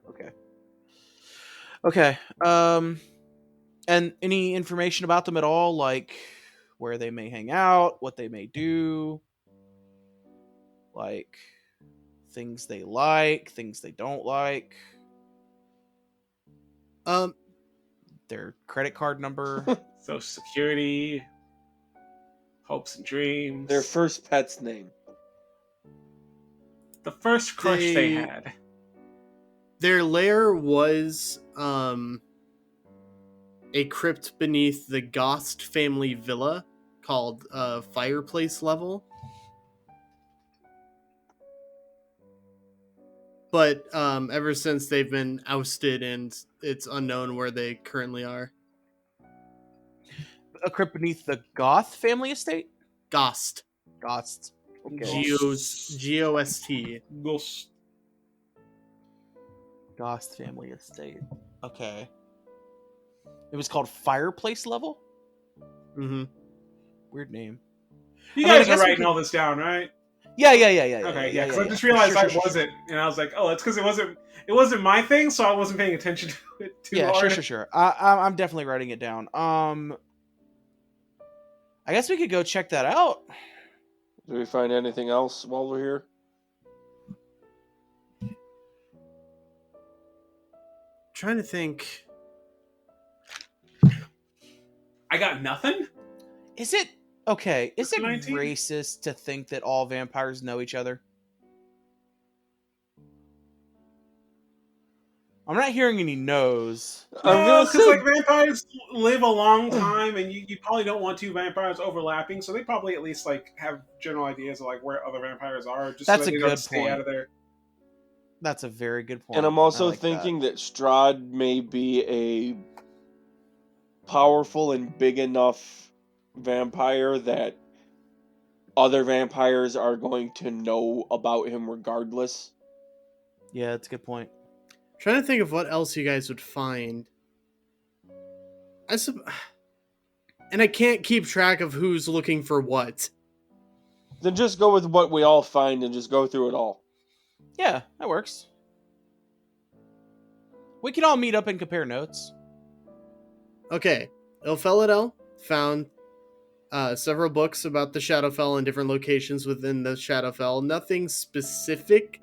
Okay. Okay. And any information about them at all, like where they may hang out, what they may do, like things they like, things they don't like, their credit card number, Social Security, hopes and dreams. Their first pet's name. The first crush they had. Their lair was a crypt beneath the Gost family villa called Fireplace Level. But ever since they've been ousted and it's unknown where they currently are. a crypt beneath the Goth family estate. Gost. Goths. Okay. G-O-S-T. Ghost. Goth family estate. Okay. It was called Fireplace Level. Mm-hmm. Weird name. You I mean, I guys are guess we writing could- all this down, right? Yeah. Okay, yeah. Because I just realized Sure, I sure. wasn't, and I was like, oh, it's because it wasn't my thing, so I wasn't paying attention to it too Yeah, hard. sure. I'm definitely writing it down. I guess we could go check that out. Do we find anything else while we're here? Trying to think. I got nothing. Is it okay? Is it 19? racist to think that all vampires know each other? I'm not hearing any no's. I'm No, gonna because say like vampires live a long time, and you probably don't want two vampires overlapping, so they probably at least like have general ideas of like where other vampires are, just That's so a that they don't good stay point. out of there. That's a very good point. and I'm I also like thinking that Strahd may be a powerful and big enough vampire that other vampires are going to know about him regardless. that. Yeah, that's a good point. Trying to think of what else you guys would find. And I can't keep track of who's looking for what. Then just go with what we all find and just go through it all. Yeah, that works. We can all meet up and compare notes. Okay, Ilphelodel found several books about the Shadowfell and different locations within the Shadowfell. Nothing specific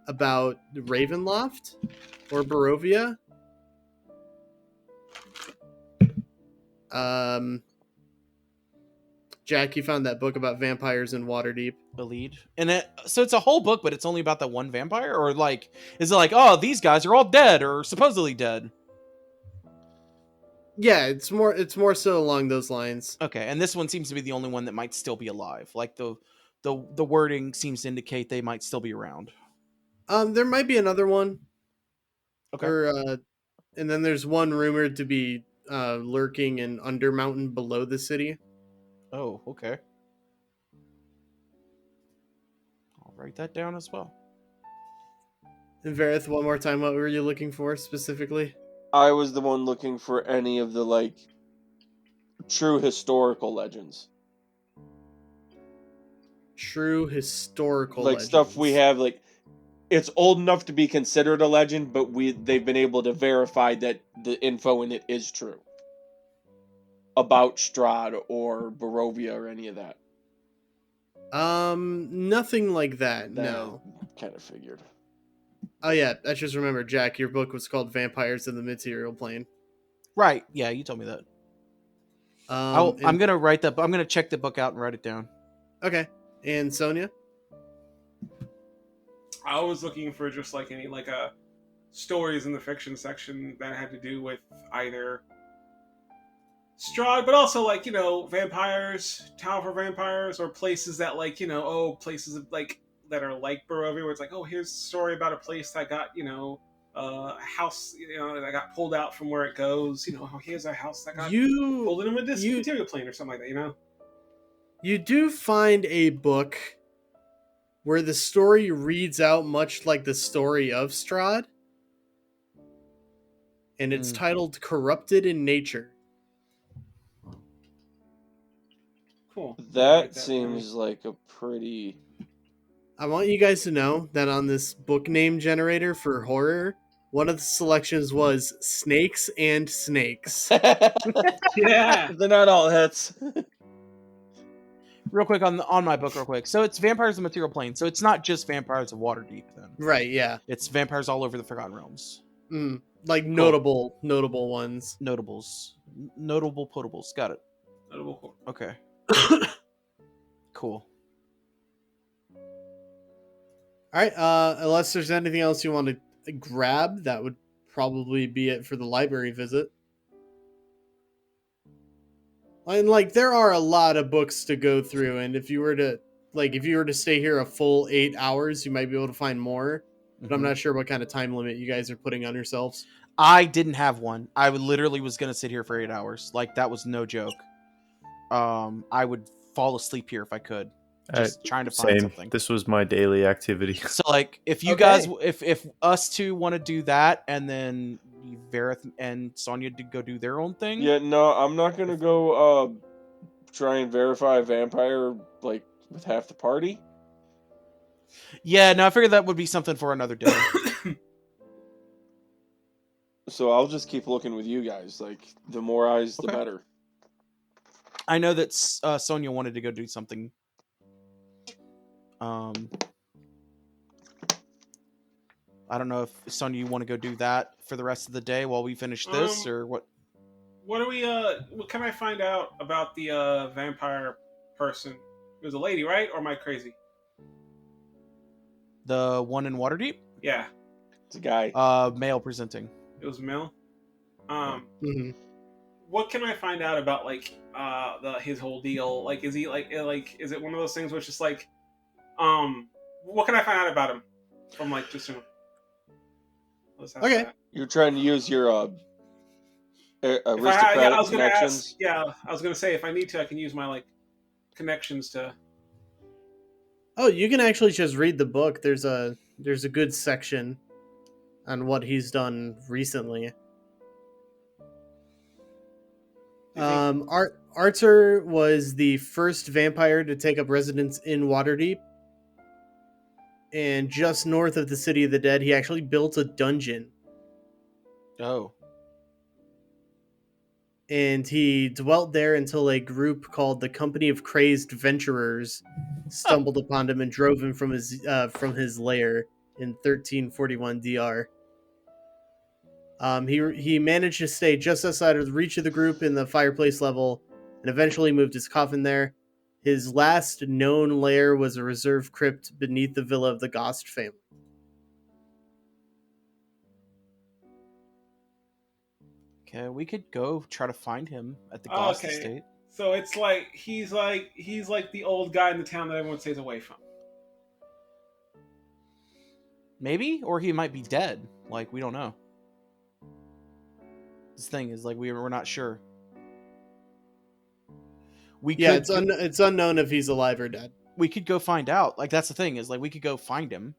about Ravenloft or Barovia. Jack, you found that book about vampires in Waterdeep. The lead, and so it's a whole book, but it's only about that one vampire, or like, is it like, oh, these guys are all dead or supposedly dead? Yeah, it's more so along those lines. Okay, and this one seems to be the only one that might still be alive. Like the wording seems to indicate they might still be around. There might be another one. Okay. Or and then there's one rumored to be lurking in Undermountain below the city. Oh, okay. I'll write that down as well. And Varroth, one more time, what were you looking for specifically? I was the one looking for any of the like true historical legends. True historical Like legends. stuff we have like it's old enough to be considered a legend, but they've been able to verify that the info in it is true. About Strahd or Barovia or any of that. Nothing like that. No. Kind of figured. Oh yeah, I just remembered, Jack. Your book was called Vampires in the Material Plane. Right. Yeah, you told me that. And- I'm gonna write that. I'm gonna check the book out and write it down. Okay. And Sonia? I was looking for just like any like stories in the fiction section that had to do with either Strahd, but also like, you know, vampires, town for vampires, or places that like, you know, places like that are like Barovia, where it's like, oh, here's a story about a place that got, you know, a house, you know, that got pulled out from where it goes. You know, oh, here's a house that got pulled into a material plane or something like that. You know, you do find a book where the story reads out much like the story of Strahd, and it's titled "Corrupted in Nature." cool. That seems like a pretty... I want you guys to know that on this book name generator for horror, one of the selections was Snakes and Snakes. Yeah, they're not all hits. Real quick on my book, real quick. So it's Vampires of the Material Plane. So it's not just Vampires of Waterdeep then. Right, yeah. It's vampires all over the Forgotten Realms. Like cool. notable ones. Notable potables. Got it. notable. Okay. Cool. All right, unless there's anything else you want to grab, that would probably be it for the library visit. And like there are a lot of books to go through, and if you were to stay here a full 8 hours, you might be able to find more. But I'm not sure what kind of time limit you guys are putting on yourselves. I didn't have one. I literally was gonna sit here for 8 hours. Like that was no joke. I would fall asleep here if I could. Just trying to find something. This was my daily activity. So like if you guys if us two want to do that, and then Varroth and Sonia to go do their own thing. Yeah, no, I'm not gonna go try and verify a vampire like with half the party. Yeah, no, I figured that would be something for another day. So I'll just keep looking with you guys. Like the more eyes, the better. I know that Sonia wanted to go do something. I don't know if Sonia, you want to go do that for the rest of the day while we finish this, or what? What do we? What can I find out about the vampire person? It was a lady, right? Or am I crazy? The one in Waterdeep? Yeah. It's a guy. Male presenting. It was male. Mhm. What can I find out about like his whole deal? Like, is he like is it one of those things where it's just like, what can I find out about him from like just let's ask Okay. that. You're trying to use your If I aristocratic was gonna connections. ask, I was gonna say if I need to, I can use my like connections to. Oh, you can actually just read the book. There's a good section on what he's done recently. Arthur was the first vampire to take up residence in Waterdeep. And just north of the City of the Dead, he actually built a dungeon. Oh. And he dwelt there until a group called the Company of Crazed Venturers stumbled upon him and drove him from his lair in 1341 DR. He managed to stay just outside of the reach of the group in the fireplace level, and eventually moved his coffin there. His last known lair was a reserve crypt beneath the villa of the Gost family. Okay, we could go try to find him at the Oh, Gost okay. estate. So it's like he's like the old guy in the town that everyone stays away from. Maybe, or he might be dead. Like, we don't know. This thing is like we're not sure. It's unknown if he's alive or dead. We could go find out. Like, that's the thing is like we could go find him.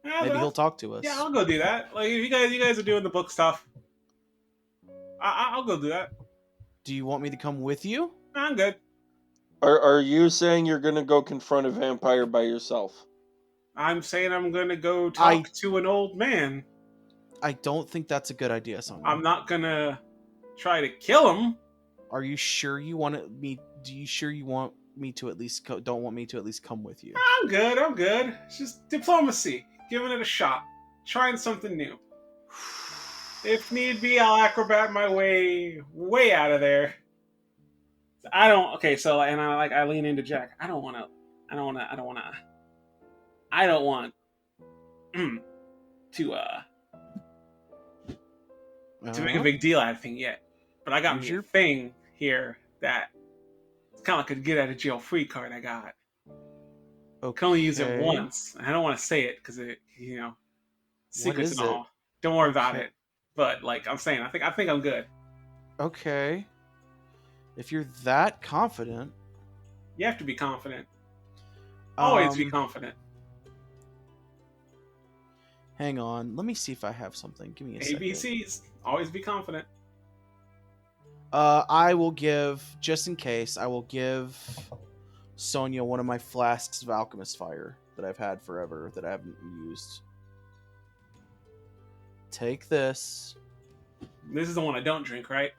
Yeah, Maybe he'll talk to us. Yeah, I'll go do that. Like, if you guys are doing the book stuff, I'll go do that. Do you want me to come with you? I'm good. Are you saying you're gonna go confront a vampire by yourself? I'm saying I'm gonna go talk to an old man. I don't think that's a good idea, Sonia. I'm not gonna try to kill him. Are you sure you want me? Do you sure you want me to at least don't want me to at least come with you? I'm good. It's just diplomacy. Giving it a shot. Trying something new. If need be, I'll acrobat my way out of there. I don't. Okay, so I lean into Jack. I don't want to make a big deal out of thing yet. But I got me a thing here that it's kind of like a get out of jail free card I got. Okay. Can only use it once. I don't want to say it because secrets and all. Don't worry about it. But like I'm saying, I think I'm good. Okay. If you're that confident, you have to be confident. Always be confident. Hang on, let me see if I have something. Give me a second. ABCs. Always be confident. I will give, just in case, I will give Sonia one of my flasks of alchemist fire that I've had forever that I haven't used. Take this. This is the one I don't drink, right?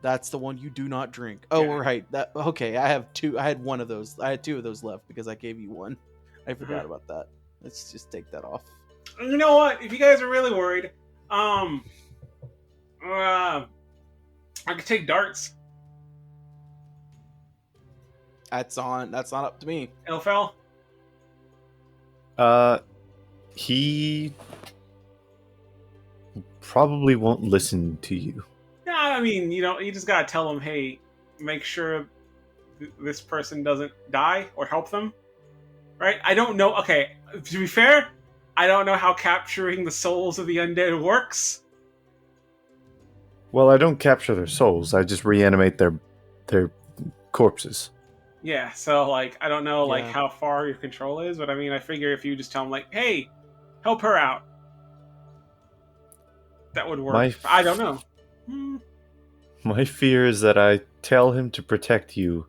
That's the one you do not drink. Oh, Yeah. right. Okay, I have two. I had one of those. I had two of those left because I gave you one. I forgot about that. Let's just take that off. You know what? If you guys are really worried, I could take darts. That's not up to me. Ilphel? He probably won't listen to you. Yeah, I mean, you just gotta tell them, hey, make sure this person doesn't die or help them. Right? I don't know. Okay, to be fair, I don't know how capturing the souls of the undead works. Well, I don't capture their souls. I just reanimate their corpses. Yeah, so, I don't know, how far your control is, but I mean, I figure if you just tell them, hey, help her out, that would work. I don't know. My fear is that I tell him to protect you,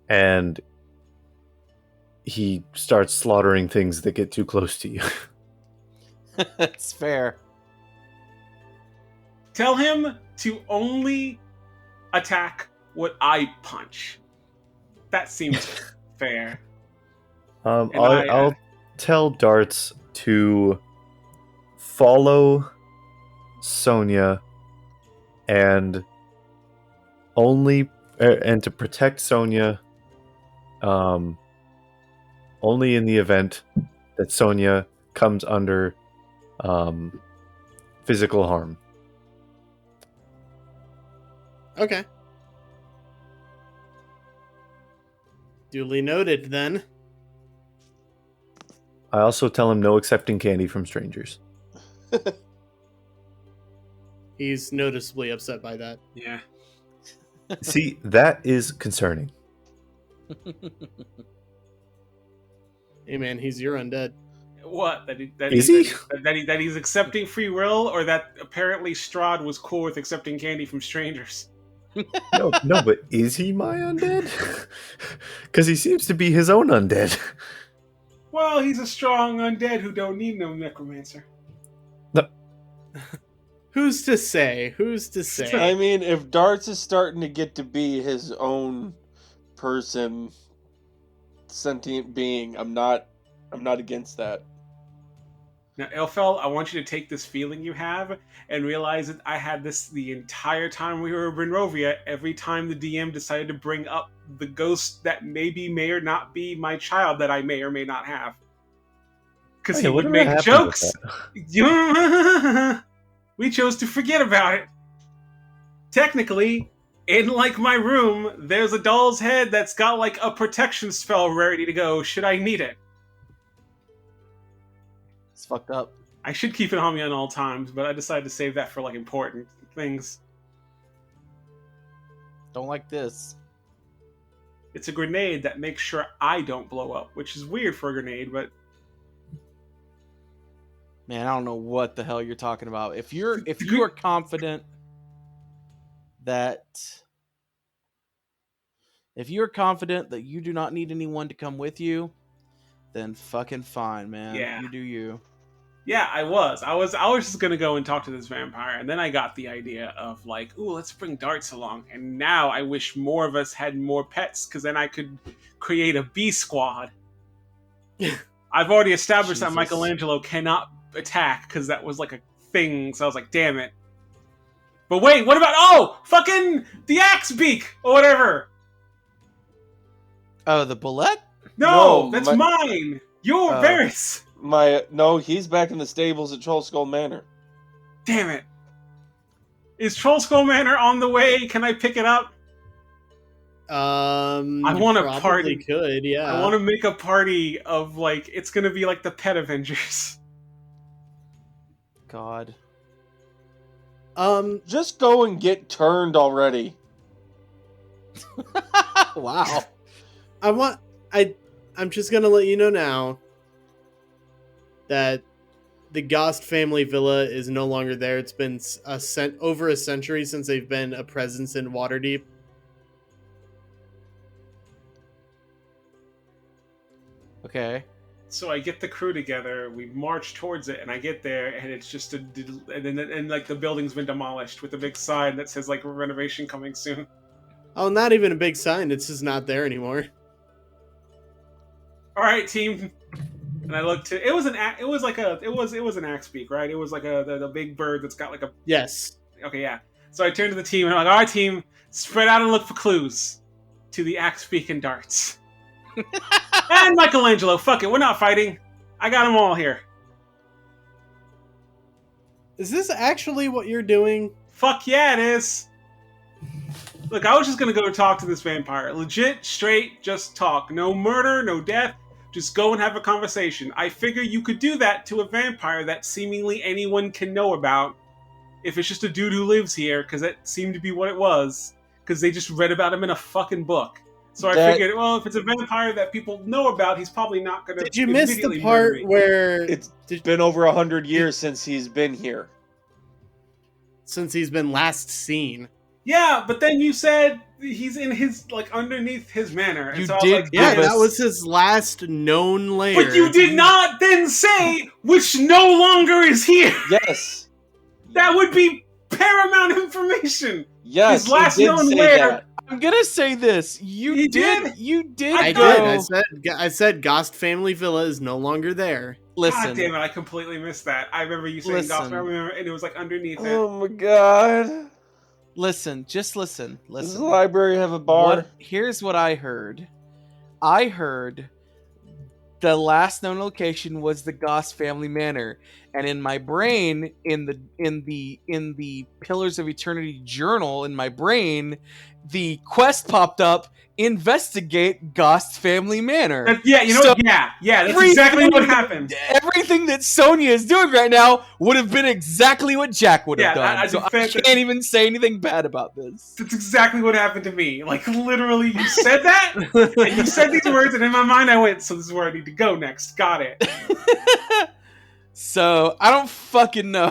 and he starts slaughtering things that get too close to you. That's fair. Tell him to only attack what I punch. That seems fair. I'll tell Darts to follow Sonia and to protect Sonia only in the event that Sonia comes under physical harm. Okay. Duly noted, then. I also tell him no accepting candy from strangers. He's noticeably upset by that. Yeah. See, that is concerning. Hey, man, he's your undead. What? Is he? That he's accepting free will, or that apparently Strahd was cool with accepting candy from strangers? No, but is he my undead? Because he seems to be his own undead. Well, he's a strong undead who don't need no necromancer. Who's to say? Who's to say? I mean, if Darts is starting to get to be his own person, sentient being, I'm not against that. Now, Ilfel, I want you to take this feeling you have and realize that I had this the entire time we were in Barovia. Every time the DM decided to bring up the ghost that maybe may or not be my child that I may or may not have. Because he would make jokes. We chose to forget about it. Technically, in like my room, there's a doll's head that's got like a protection spell ready to go should I need it. It's fucked up. I should keep it on me at all times, but I decided to save that for like important things. Don't like this. It's a grenade that makes sure I don't blow up, which is weird for a grenade, but Man, I don't know what the hell you're talking about. If you are confident that you do not need anyone to come with you, then fucking fine, man. Yeah. You do you. yeah, I was just gonna go and talk to this vampire, and then I got the idea of like, ooh, let's bring Darts along, and now I wish more of us had more pets, because then I could create a bee squad. I've already established that Jesus. Michelangelo cannot attack because that was like a thing, so I was like, damn it. But wait, what about fucking the axe beak or whatever? Oh, the bullet? No, No, that's mine. You're Oh. Varys. No, he's back in the stables at Troll Skull Manor. Damn it. Is Troll Skull Manor on the way? Can I pick it up? I want a party. Could, yeah. I want to make a party of like, it's gonna be like the Pet Avengers. God. Just go and get turned already. Wow. I'm just gonna let you know now that the Gost family villa is no longer there. It's been over a century since they've been a presence in Waterdeep. Okay. So I get the crew together, we march towards it, and I get there, and it's just and like the building's been demolished with a big sign that says like renovation coming soon. Oh, not even a big sign. It's just not there anymore. All right, team. And I looked to. It was an axe beak, right? It was like the big bird that's got like a. Yes. Okay, yeah. So I turned to the team and I'm like, all right, team, spread out and look for clues to the axe beak and Darts. And Michelangelo, fuck it, we're not fighting. I got them all here. Is this actually what you're doing? Fuck yeah, it is. Look, I was just gonna go talk to this vampire. Legit, straight, just talk. No murder, no death. Just go and have a conversation. I figure you could do that to a vampire that seemingly anyone can know about. If it's just a dude who lives here, because that seemed to be what it was. Because they just read about him in a fucking book. So I figured, well, if it's a vampire that people know about, he's probably not gonna. Did you miss the part where It's been over 100 years since he's been here. Since he's been last seen? Yeah, but then you said he's in his underneath his manor. And You so I was did like, Yeah, Give us- that was his last known lair. but you did not then say which no longer is here. Yes. That would be paramount information. Yes, His last he did known say lair. that. I'm gonna say this. You He did. did? You did. I go. did. I said Gost family villa is no longer there. Listen. God damn it, I completely missed that. I remember you saying Listen. gospel, I remember, and it was like underneath it. Oh my god. Listen. Just listen. Does the Listen. library have a bar? Here's what I heard. I heard the last known location was the Goss family manor. And in my brain, in the Pillars of Eternity journal in my brain, the quest popped up: investigate Gost family manor. Yeah, you know So what? Yeah, that's exactly what happened. Everything that Sonia is doing right now would have been exactly what Jack would have done. So I can't even say anything bad about this. That's exactly what happened to me. Like, literally, you said that, and you said these words, and in my mind I went, so this is where I need to go next. Got it. So I don't fucking know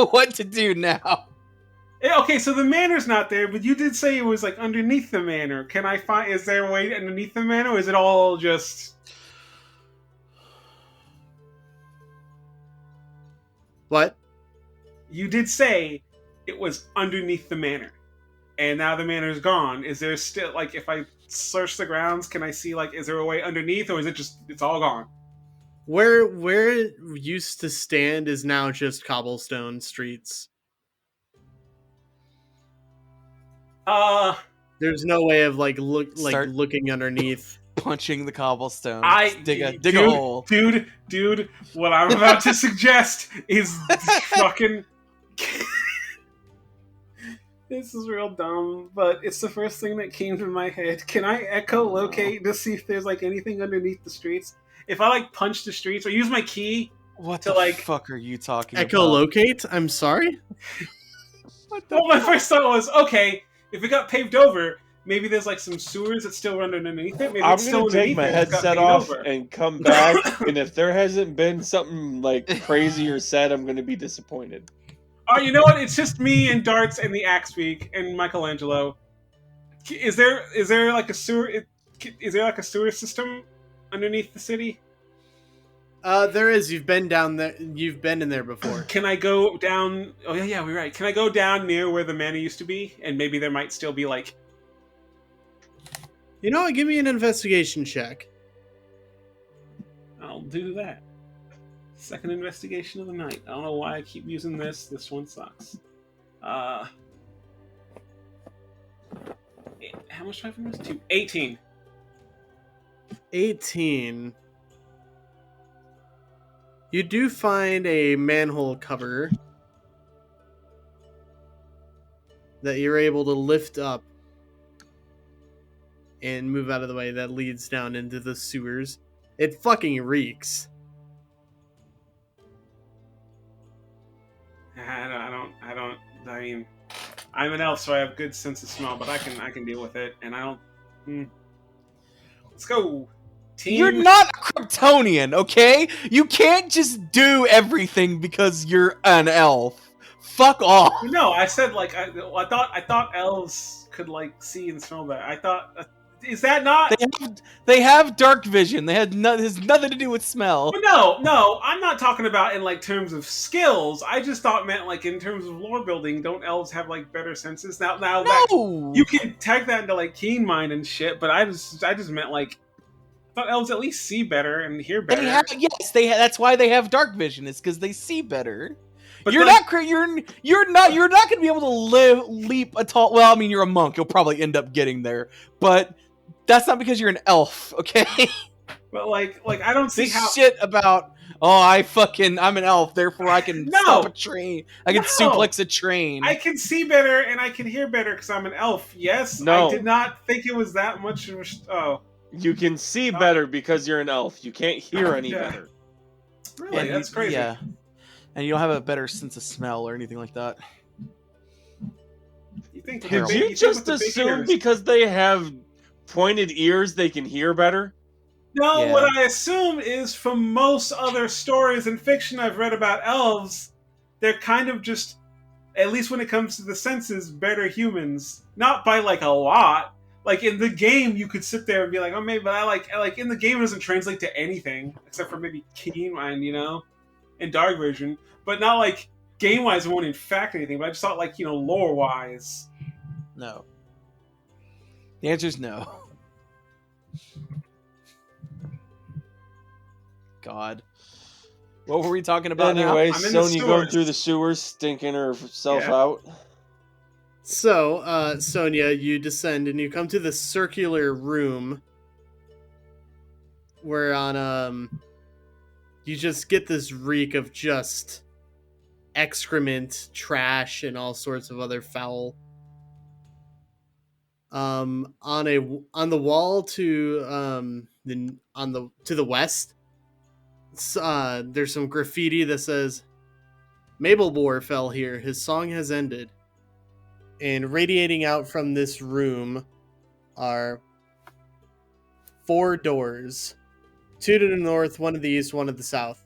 what to do now. Okay, so the manor's not there, but you did say it was like underneath the manor. Can I find? Is there a way underneath the manor, or is it all just? What? You did say it was underneath the manor, and now the manor's gone. Is there still like if I search the grounds, can I see like is there a way underneath, or is it just it's all gone? Where it used to stand is now just cobblestone streets. There's no way of looking underneath. Punching the cobblestone. Dig a hole. Dude, what I'm about to suggest is fucking this is real dumb, but it's the first thing that came to my head. Can I echolocate to see if there's like anything underneath the streets? If I like punch the streets or use my key what to the like fuck are you talking about? Echolocate? I'm sorry? Well, my first thought was, okay, if it got paved over, maybe there's like some sewers that still run underneath it. Maybe I'm it's still gonna take underneath my it, it's got headset paved off over. and come back, and if there hasn't been something like crazy or said, I'm gonna be disappointed. Oh, you know what? It's just me and Darts and the Axe Week and Michelangelo. Is there like a sewer? Is there like a sewer system underneath the city? There is. You've been down there. You've been in there before. Can I go down? Oh yeah, we're right. Can I go down near where the manor used to be, and maybe there might still be like. You know what? Give me an investigation check. I'll do that. Second investigation of the night. I don't know why I keep using this. This one sucks. How much do I have from this? 2. 18. 18. You do find a manhole cover that you're able to lift up and move out of the way that leads down into the sewers. It fucking reeks. I mean, I'm an elf, so I have good sense of smell, but I can deal with it, and I don't. Let's go, team. You're not a Kryptonian, okay? You can't just do everything because you're an elf. Fuck off. No, I said like I thought elves could like see and smell better. I thought. Is that not? They have dark vision. Has nothing to do with smell. No, I'm not talking about in like terms of skills. I just thought meant like in terms of lore building. Don't elves have like better senses? Now No. that you can tag that into like keen mind and shit. But I just meant like I thought elves at least see better and hear better. That's why they have dark vision. It's because they see better. But you're not going to be able to leap a tall. Well, I mean, you're a monk. You'll probably end up getting there, but that's not because you're an elf, okay? But like I don't see this how shit about I'm an elf, therefore I can stop a train. I can suplex a train. I can see better and I can hear better because I'm an elf. Yes, no. I did not think it was that much. You can see better because you're an elf. You can't hear any better. Really, that's crazy. Yeah, and you don't have a better sense of smell or anything like that. Did you just assume because they have pointed ears they can hear better? No, yeah. What I assume is from most other stories and fiction I've read about elves, they're kind of just, at least when it comes to the senses, better humans. Not by like a lot. Like in the game, you could sit there and be like, oh, maybe, but I like in the game it doesn't translate to anything except for maybe keen mind, and dark vision. But not like game wise, it won't infect anything. But I just thought like lore wise. No. The answer is no. God. What were we talking about anyway, now? Sonia going through the sewers, stinking herself out. So, Sonia, you descend and you come to the circular room where on you just get this reek of just excrement, trash, and all sorts of other foul. On the wall to to the west, there's some graffiti that says, "Mablebore fell here. His song has ended." And radiating out from this room are 4 doors, 2 to the north, 1 to the east, 1 to the south.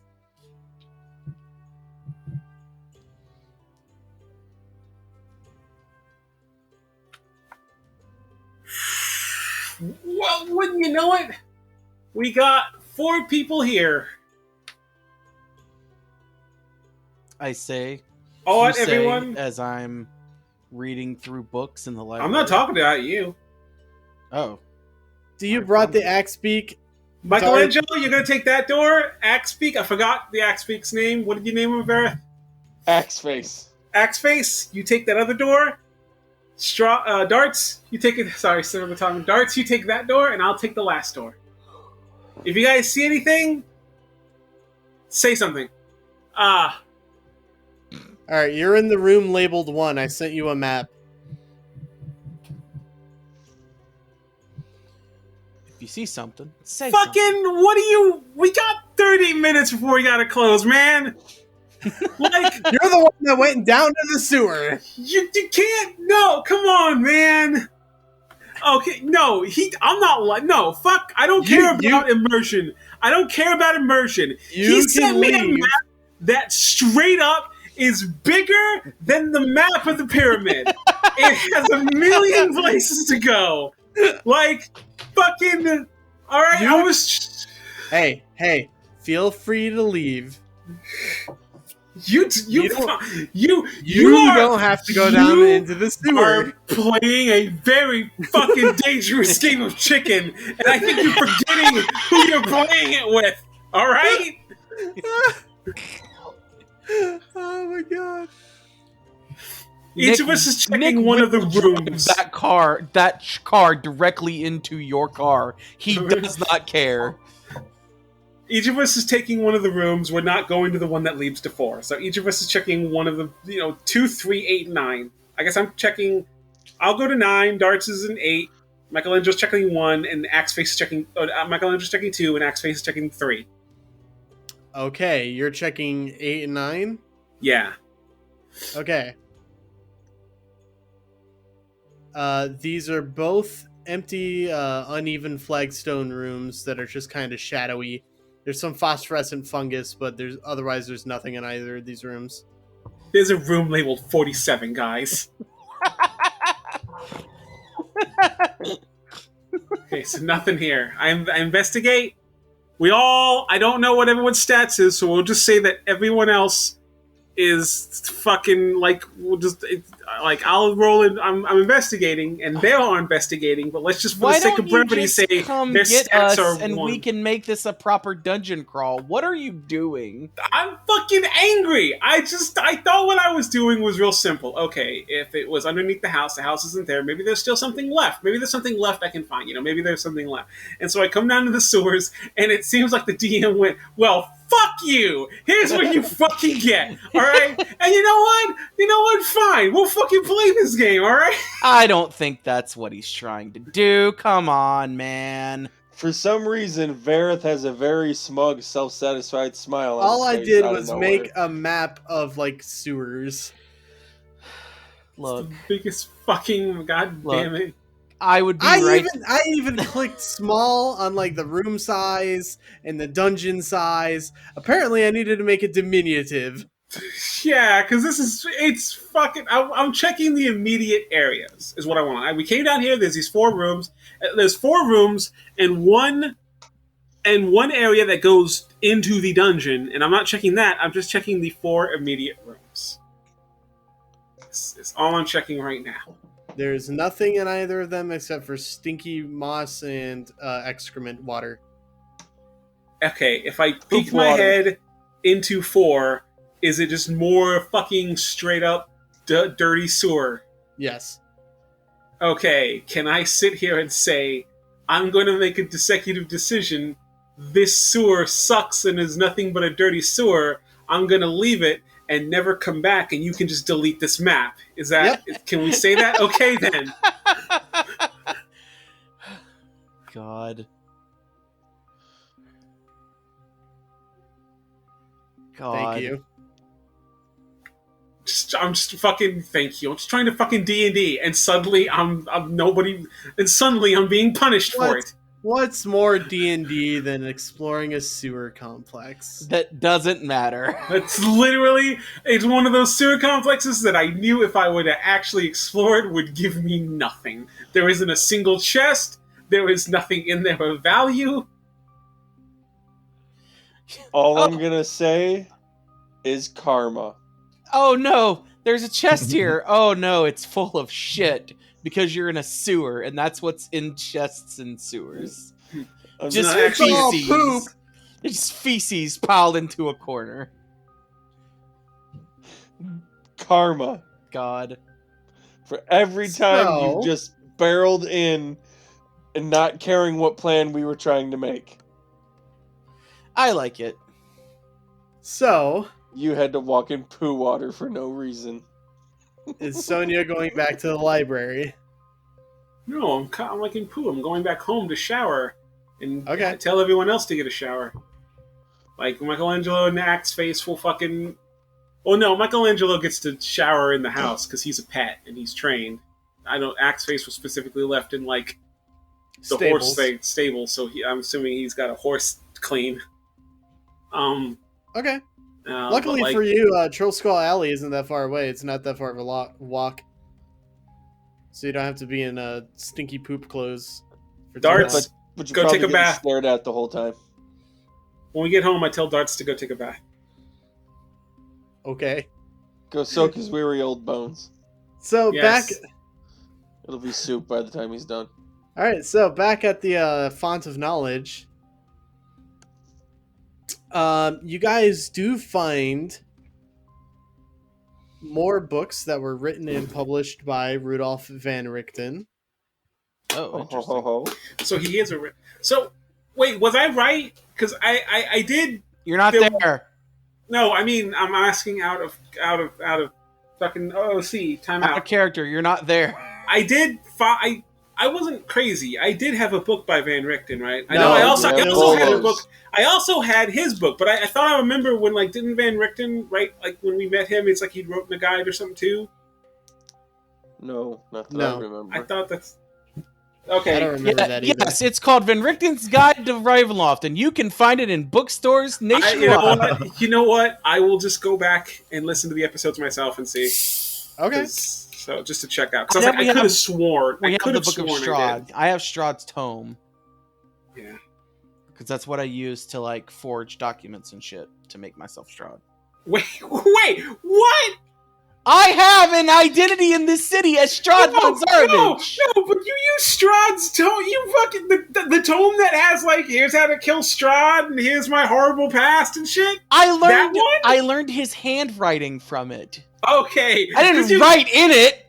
Well, wouldn't you know it? We got 4 people here. I say. All you right, say everyone. As I'm reading through books in the library. I'm not talking about you. Oh. Do you brought the axe beak? Michelangelo, you're going to take that door? Axebeak? I forgot the Axebeak's name. What did you name him, Varroth? Axeface. Axeface, you take that other door. Darts, you take it. Sorry, cinema time. Darts, you take that door, and I'll take the last door. If you guys see anything, say something. All right, you're in the room labeled 1. I sent you a map. If you see something, say Fucking, something. what do you... We got 30 minutes before we gotta close, man. Like, You're the one that went down to the sewer. you can't... No, come on, man. Okay, no, I'm not like... No, fuck, I don't care about immersion. I don't care about immersion. He sent me a map that straight up is bigger than the map of the pyramid. It has a million places to go. Like, fucking... Alright, I was... Hey, feel free to leave. You don't have to go down into the sewer. Are playing a very fucking dangerous game of chicken, and I think you're forgetting who you're playing it with. All right? Oh my god! Each of us is checking one of the rooms. That car directly into your car. He does not care. Each of us is taking one of the rooms. We're not going to the one that leads to 4. So each of us is checking one of the, 2, 3, 8, 9. I guess I'm checking. I'll go to 9. Darts is an 8. Michelangelo's checking 1, and Axeface is checking. Michelangelo's checking 2, and Axeface is checking 3. Okay, you're checking 8 and 9. Yeah. Okay. These are both empty, uneven flagstone rooms that are just kind of shadowy. There's some phosphorescent fungus, but otherwise there's nothing in either of these rooms. There's a room labeled 47, guys. Okay, so nothing here. I investigate. I don't know what everyone's stats is, so we'll just say that everyone else is fucking, I'll roll in. I'm investigating, and they are investigating, but let's just, for the sake of brevity, say their stats are and 1. we can make this a proper dungeon crawl. What are you doing? I'm fucking angry. I thought what I was doing was real simple. Okay, if it was underneath the house isn't there. Maybe there's still something left. Maybe there's something left I can find. Maybe there's something left. And so I come down to the sewers, and it seems like the DM went, well, fuck you. Here's what you fucking get. All right? And you know what? Fine. We'll fucking play this game. All right? I don't think that's what he's trying to do. Come on, man. For some reason, Varroth has a very smug, self-satisfied smile on All his I face did out of was nowhere. make a map of, Look, It's sewers. the biggest fucking goddamn it. I would be I even clicked small on the room size and the dungeon size. Apparently, I needed to make it diminutive. Yeah, because it's fucking... I'm checking the immediate areas, is what I want. We came down here, there's these 4 rooms. There's 4 rooms and one area that goes into the dungeon, and I'm not checking that, I'm just checking the 4 immediate rooms. This is all I'm checking right now. There's nothing in either of them except for stinky moss and excrement water. Okay, if I peek my head into 4, is it just more fucking straight up dirty sewer? Yes. Okay, can I sit here and say, I'm going to make a consecutive decision this sewer sucks and is nothing but a dirty sewer. I'm gonna leave it and never come back, and you can just delete this map. Is that? Can we say that? Okay, then. God. God. Thank you. I'm just fucking thank you. I'm just trying to fucking D&D, and suddenly I'm nobody, and suddenly I'm being punished for it. What's more D&D than exploring a sewer complex? That doesn't matter. It's one of those sewer complexes that I knew if I were to actually explore it would give me nothing. There isn't a single chest. There is nothing in there of value. All I'm gonna say is karma. Oh no, there's a chest here. Oh no, it's full of shit because you're in a sewer, and that's what's in chests and sewers. Just feces. Poop. It's just feces piled into a corner. Karma. God. For every time So- you just barreled in and not caring what plan we were trying to make. I like it. So, You had to walk in poo water for no reason. is Sonia going back to the library? No, I'm like in poo. I'm going back home to shower and Okay. tell everyone else to get a shower. Like Michelangelo and Axe Face will fucking. Oh no, Michelangelo gets to shower in the house because he's a pet and he's trained. I don't. Axe Face was specifically left in like the horse stable, so I'm assuming he's got a horse to clean. Okay. Luckily for you, Troll Skull Alley isn't that far away. It's not that far of a walk. So you don't have to be in stinky poop clothes. For Darts, But you go probably take a getting bath. stared at the whole time. When we get home, I tell Darts to go take a bath. Okay. Go soak his weary old bones. So Yes. back. It'll be soup by the time he's done. All right. So back at the Font of Knowledge. You guys do find more books that were written and published by Rudolf van Richten. Oh, interesting. So he is a. So wait, was I right? Because I did. You're not There- there. No, I mean I'm asking out of fucking OC time Out of out. character. You're not there. I did. I wasn't crazy. I did have a book by Van Richten, right? I No, know. I you also have had a those. book. I also had his book, but I thought I remember when didn't Van Richten write when we met him? It's like he wrote in a guide or something too. No, not that No. I remember. I thought that's I okay. don't remember that either. Yes, it's called Van Richten's Guide to Ravenloft, and you can find it in bookstores nationwide. You know what? I will just go back and listen to the episodes myself and see. Okay. 'Cause- So just to check out, And because I then we could have have- sworn. We I have could the have Book of sworn I did. Strahd. I have Strahd's tome Yeah. because that's what I use to like forge documents and shit to make myself Strahd. Wait, what? I have an identity in this city as Strahd von Zarovich. No, but you use Strahd's tome. You fucking the tome that has like here's how to kill Strahd and here's my horrible past and shit. That one? I learned his handwriting from it. Okay, I 'Cause didn't write in it.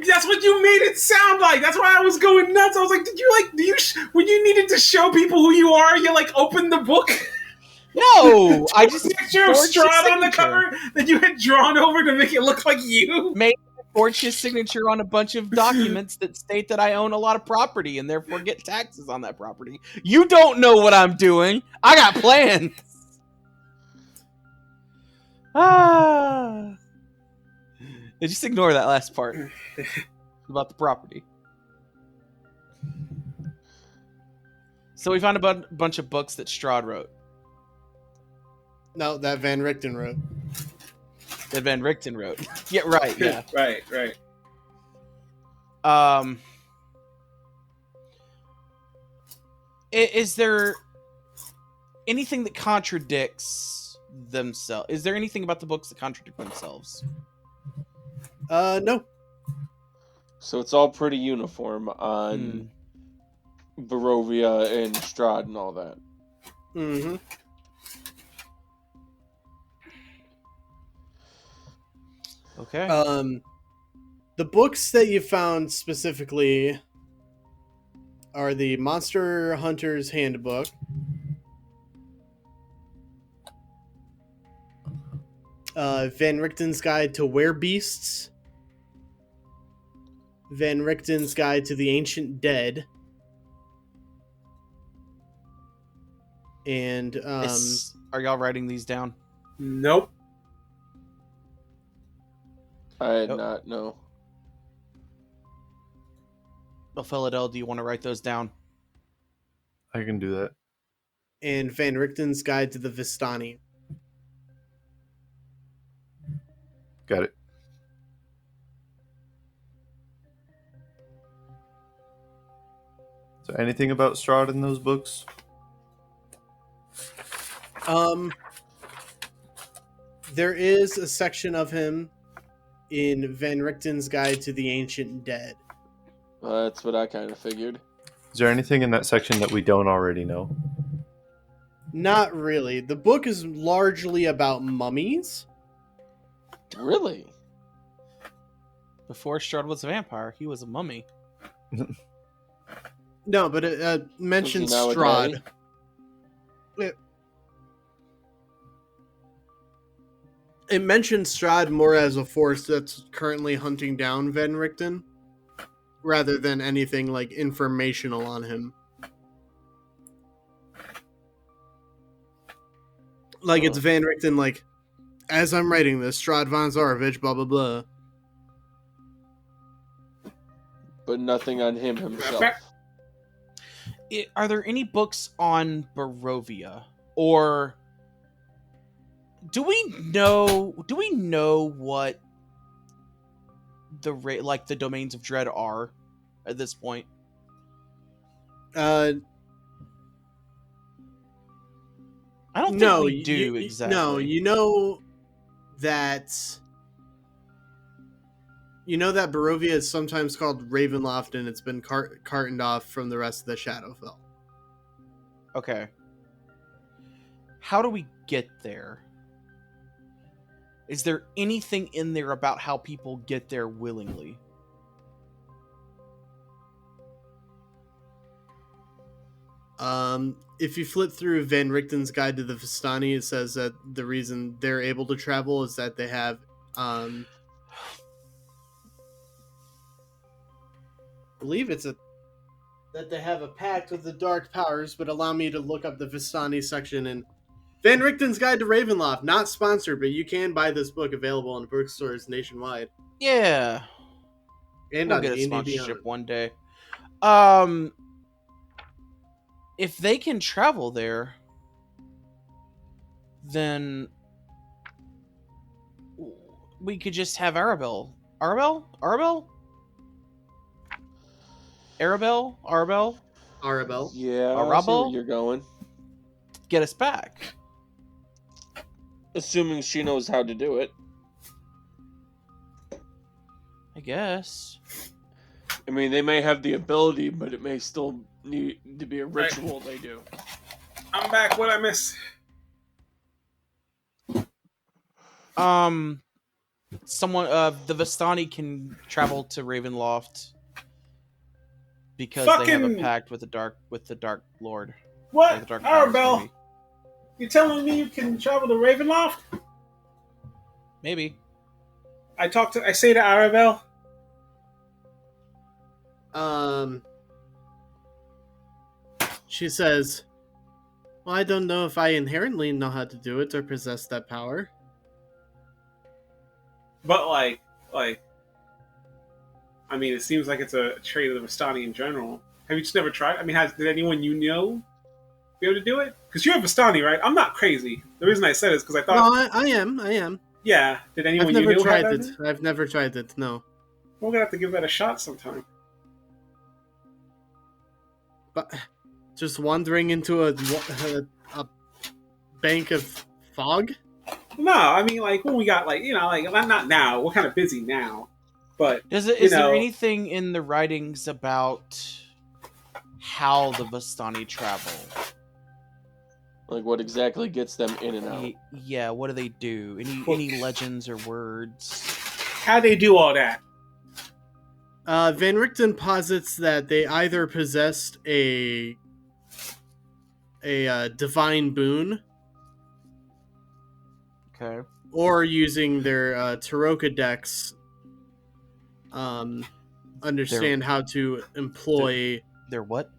That's what you made it sound like. That's why I was going nuts. I was like, when you needed to show people who you are, you like opened the book. No, I just picture of forged his Strahd on the signature. cover that you had drawn over to make it look like you. Forged his signature on a bunch of documents that state that I own a lot of property and therefore get taxes on that property. You don't know what I'm doing. I got plans. Just ignore that last part about the property. So we found a bunch of books that Strahd wrote. No, that Van Richten wrote. That Van Richten wrote. Yeah, right. Yeah. Right. Is there anything that contradicts themselves? Is there anything about the books that contradict themselves? No. So it's all pretty uniform on Barovia and Strahd and all that. Mm-hmm. Okay. The books that you found specifically are the Monster Hunter's Handbook, Van Richten's Guide to Werebeasts, Van Richten's Guide to the Ancient Dead, and Are y'all writing these down? Nope. I had Nope. not, no. Ilphelodel, do you want to write those down? I can do that. and Van Richten's Guide to the Vistani. Got it. Is there anything about Strahd in those books? There is a section of him in Van Richten's Guide to the Ancient Dead. Well, that's what I kind of figured. Is there anything in that section that we don't already know? Not really. The book is largely about mummies. Really? Before Strahd was a vampire, he was a mummy. No, but it mentions now a Strahd. It mentions Strahd more as a force that's currently hunting down Van Richten, rather than anything like informational on him. Like it's Van Richten, like, as I'm writing this, Strahd von Zarovich, blah blah blah. But nothing on him himself. Are there any books on Barovia, or do we know what the domains of dread are at this point? I don't think we do exactly. No, you know that Barovia is sometimes called Ravenloft, and it's been cartoned off from the rest of the Shadowfell. Okay. How do we get there? Is there anything in there about how people get there willingly? If you flip through Van Richten's Guide to the Vistani, it says that the reason they're able to travel is that they have, I believe that they have a pact with the dark powers, but allow me to look up the Vistani section in Van Richten's Guide to Ravenloft. Not sponsored, but you can buy this book, available in bookstores nationwide. Yeah. And we'll on get a D&D sponsorship Beyond. one day. If they can travel there, then we could just have Arabelle. Arabelle? Arabelle. Yeah, I see where Arabelle? you're going. Get us back. Assuming she knows how to do it. I guess. I mean, they may have the ability, but it may still need to be a ritual they do. I'm back. What I miss? Someone, the Vistani can travel to Ravenloft because they have a pact with the Dark Lord. What? The Dark Powers, Arabelle? maybe. You telling me you can travel to Ravenloft? Maybe. I say to Arabelle. She says, well, I don't know if I inherently know how to do it or possess that power. But like, I mean, it seems like it's a trait of the Vistani in general. Have you just never tried? I mean, did anyone you know be able to do it? Because you're a Vistani, right? I'm not crazy. The reason I said it is because I thought... No, I am. Yeah. Did anyone I've you never know tried have it. that? I've never tried it, no. We're going to have to give that a shot sometime. But just wandering into a bank of fog? No, I mean, like, when we got, like, not now. We're kind of busy now. But, Is there anything in the writings about how the Vistani travel? Like, what exactly gets them in and out? Yeah, what do they do? Any legends or words? How they do all that? Van Richten posits that they either possessed a divine boon, Okay. or using their Taroka decks, understand how to employ They're what?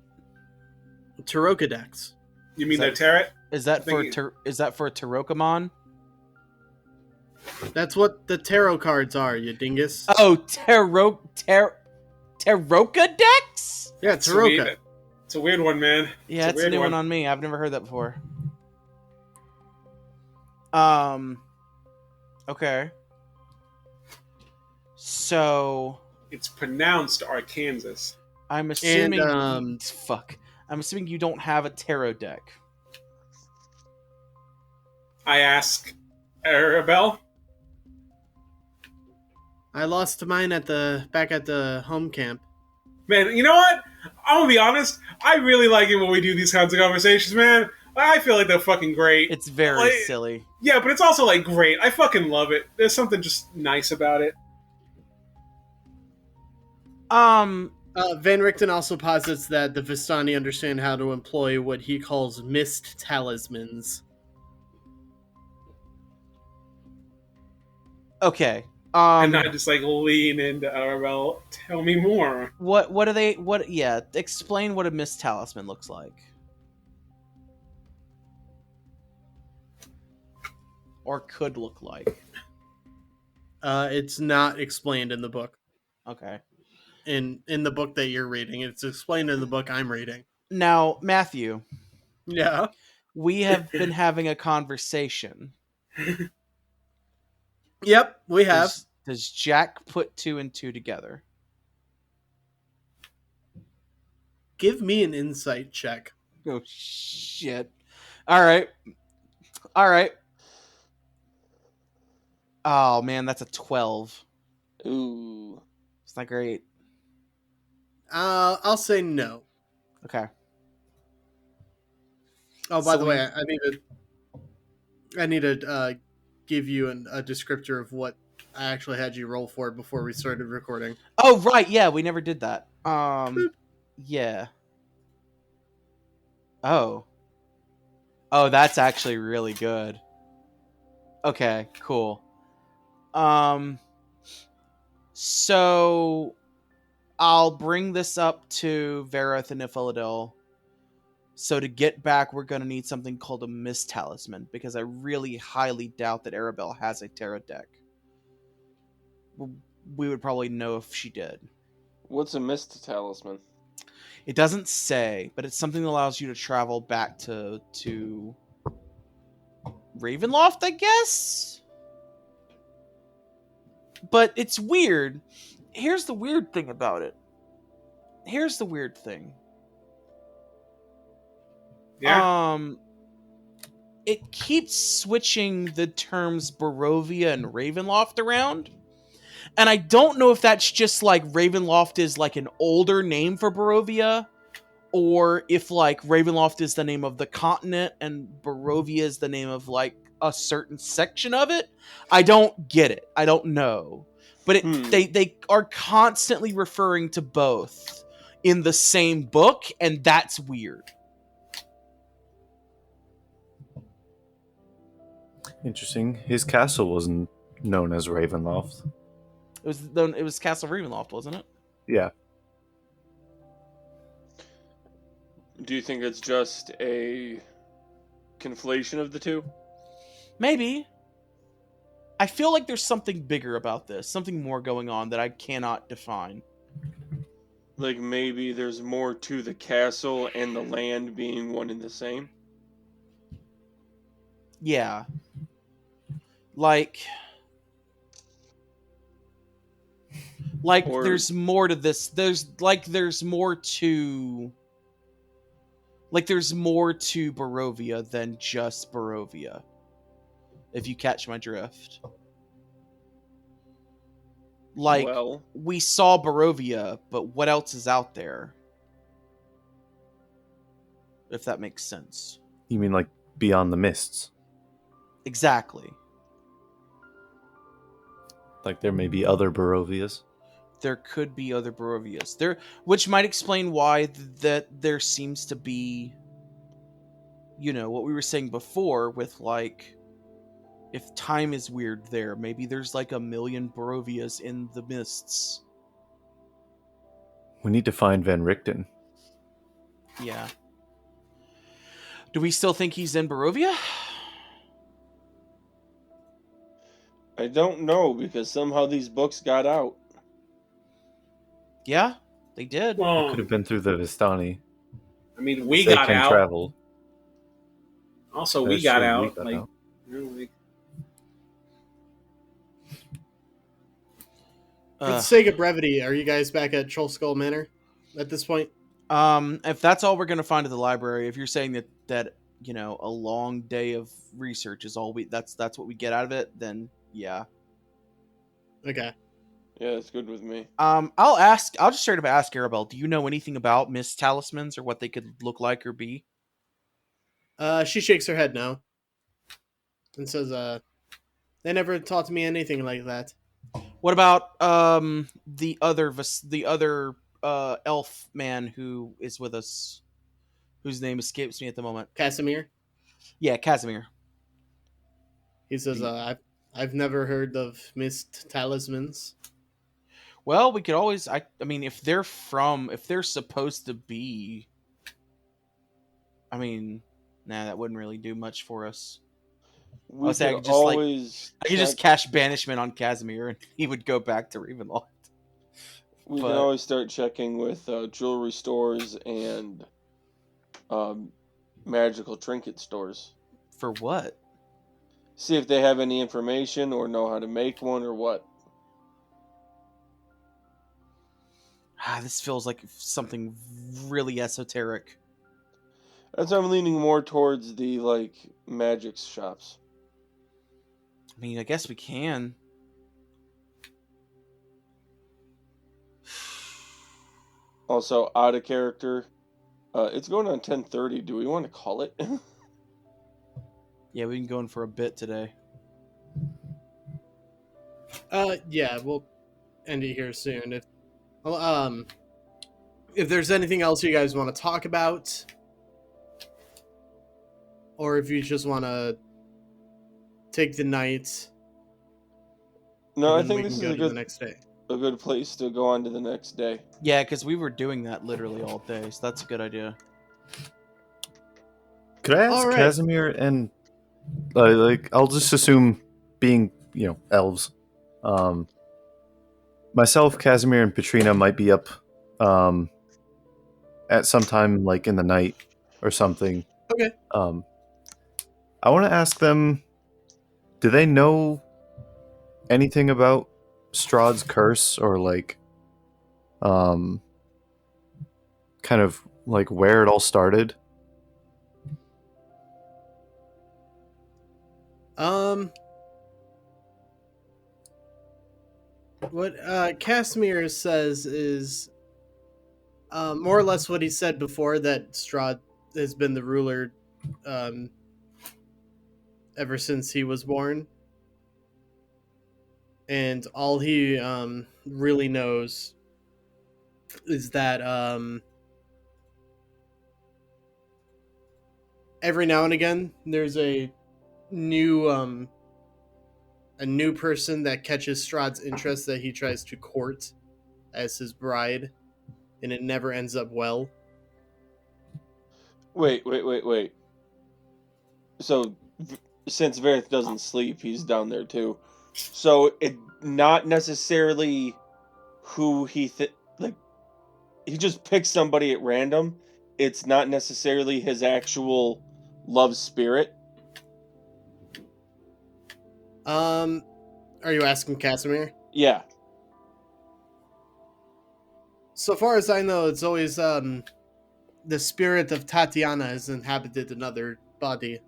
Taroka decks. You mean that- the tarot? Is that for think is that for Tarokamon? That's what the tarot cards are, you dingus. Oh, Taroka decks? Yeah, It's a weird- Taroka. It's a weird one, man. Yeah, it's a weird new one on me. I've never heard that before. Okay. So It's pronounced Arkansas. I'm assuming And I'm assuming you don't have a tarot deck. I ask Arabelle. I lost mine back at the home camp. Man, you know what? I'm gonna be honest. I really like it when we do these kinds of conversations, man. I feel like they're fucking great. It's very Like, silly. Yeah, but it's also like great. I fucking love it. There's something just nice about it. Van Richten also posits that the Vistani understand how to employ what he calls mist talismans. Okay. And I just like lean into Arabelle. Tell me more. What are they? What? Yeah, explain what a mist talisman looks like, or could look like. It's not explained in the book. Okay. In the book that you're reading, it's explained in the book I'm reading. Now, Matthew, Yeah. we have been having a conversation. Yep, we have. Does Jack put 2 and 2 together? Give me an insight check. Oh shit! All right. Oh man, that's a 12. Ooh. It's not great. I'll say no. Okay. Oh, by So the way, I need to give you a descriptor of what I actually had you roll for before we started recording. Oh right, yeah, we never did that. Yeah. Oh, that's actually really good. Okay, cool. So I'll bring this up to Varroth and Ilphelodel. So to get back, we're going to need something called a Mist Talisman, because I really highly doubt that Arabelle has a tarot deck. We would probably know if she did. What's a mist talisman? It doesn't say, but it's something that allows you to travel back to Ravenloft, I guess? But it's weird. Here's the weird thing about it. Here's the weird thing. Yeah. It keeps switching the terms Barovia and Ravenloft around. And I don't know if that's just like Ravenloft is like an older name for Barovia, or if like Ravenloft is the name of the continent and Barovia is the name of like a certain section of it. I don't get it. I don't know. But they are constantly referring to both in the same book, and that's weird. Interesting. His castle wasn't known as Ravenloft. It was Castle Ravenloft, wasn't it? Yeah. Do you think it's just a conflation of the two? Maybe. I feel like there's something bigger about this, something more going on that I cannot define. Like maybe there's more to the castle and the land being one and the same? Yeah. Like Or- there's more to this. There's more to Barovia than just Barovia. If you catch my drift. Like, Well, we saw Barovia, but what else is out there? If that makes sense. You mean like beyond the mists? Exactly. Like there may be other Barovias. There could be other Barovias there, which might explain why that there seems to be, what we were saying before with like If time is weird there, maybe there's like a million Barovias in the mists. We need to find Van Richten. Yeah. Do we still think he's in Barovia? I don't know, because somehow these books got out. Yeah, they did. It could have been through the Vistani. I mean, we They got can out. travel. Also, we That's got true, out. we got Like, out. you know, like, For the sake of brevity, are you guys back at Trollskull Manor at this point? If that's all we're gonna find at the library, if you're saying that you know a long day of research is all that's what we get out of it, then yeah. Okay. Yeah, it's good with me. I'll just straight up ask Arabelle, do you know anything about Miss Talismans or what they could look like or be? She shakes her head no. And says, they never taught me anything like that. What about the other elf man who is with us, whose name escapes me at the moment? Casimir? Yeah, Casimir. He says, I've never heard of Missed Talismans. Well, we could always. I mean, if they're supposed to be. I mean, nah, that wouldn't really do much for us. We say I could could just, like- always I could just cast banishment on Casimir, and he would go back to Ravenloft. we but- can always start checking with jewelry stores and magical trinket stores. For what? See if they have any information or know how to make one or what. This feels like something really esoteric. That's why I'm leaning more towards the like magic shops. I mean, I guess we can. Also, out of character. It's going on 10:30. Do we want to call it? Yeah, we've been going for a bit today. Yeah, we'll end it here soon. If there's anything else you guys want to talk about, or if you just want to take the night, No, I and then think we this can is go to the next day. a good place to go on to the next day. Yeah, because we were doing that literally all day, so that's a good idea. Could I ask All right. Casimir and like I'll just assume being elves. Myself, Casimir, and Petrina might be up at some time like in the night or something. Okay. I want to ask them, do they know anything about Strahd's curse or like kind of like where it all started? What Casimir says is more or less what he said before, that Strahd has been the ruler ever since he was born. And all he really knows is that every now and again there's a new person that catches Strahd's interest that he tries to court as his bride, and it never ends up well. Wait. So, since Varroth doesn't sleep, he's down there too. So, it not necessarily who he he just picks somebody at random. It's not necessarily his actual love spirit. Are you asking Casimir? Yeah. So far as I know, it's always the spirit of Tatiana has inhabited another body.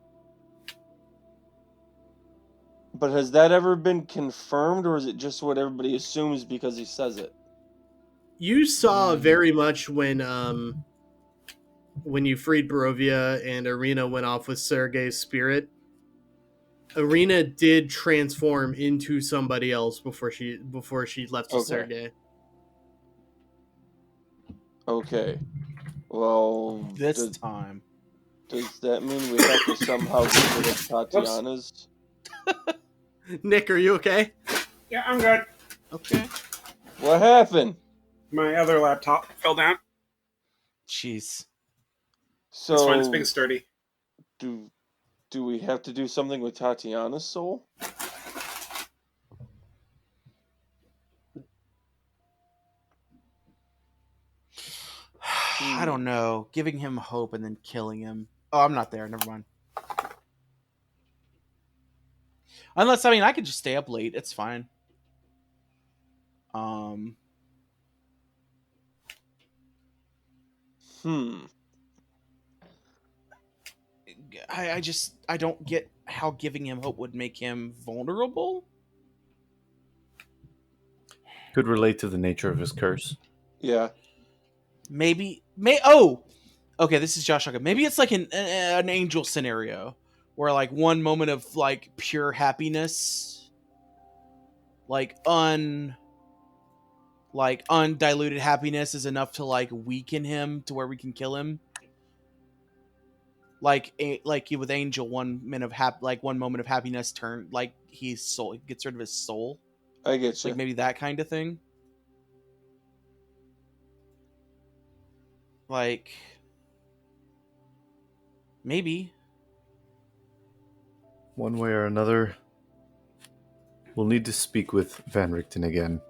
But has that ever been confirmed, or is it just what everybody assumes because he says it? You saw very much when you freed Barovia and Irina went off with Sergei's spirit. Irina did transform into somebody else before she left to Okay. Sergei. Okay. Well, Time. does that mean we have to somehow get rid of Tatiana's Nick, are you okay? Yeah, I'm good. Okay. What happened? My other laptop fell down. Jeez. So It's fine. It's big and sturdy. do we have to do something with Tatiana's soul? I don't know. Giving him hope and then killing him. Oh, I'm not there. Never mind. Unless, I mean, I could just stay up late. It's fine. I don't get how giving him hope would make him vulnerable. Could relate to the nature of his curse. Yeah. Okay, this is Josh Shotgun. Maybe it's like an angel scenario where like one moment of like pure happiness, like undiluted happiness is enough to like weaken him to where we can kill him. Like with Angel, one moment of happiness like he gets rid of his soul. I get you. Like maybe that kind of thing. Like maybe. One way or another, we'll need to speak with Van Richten again.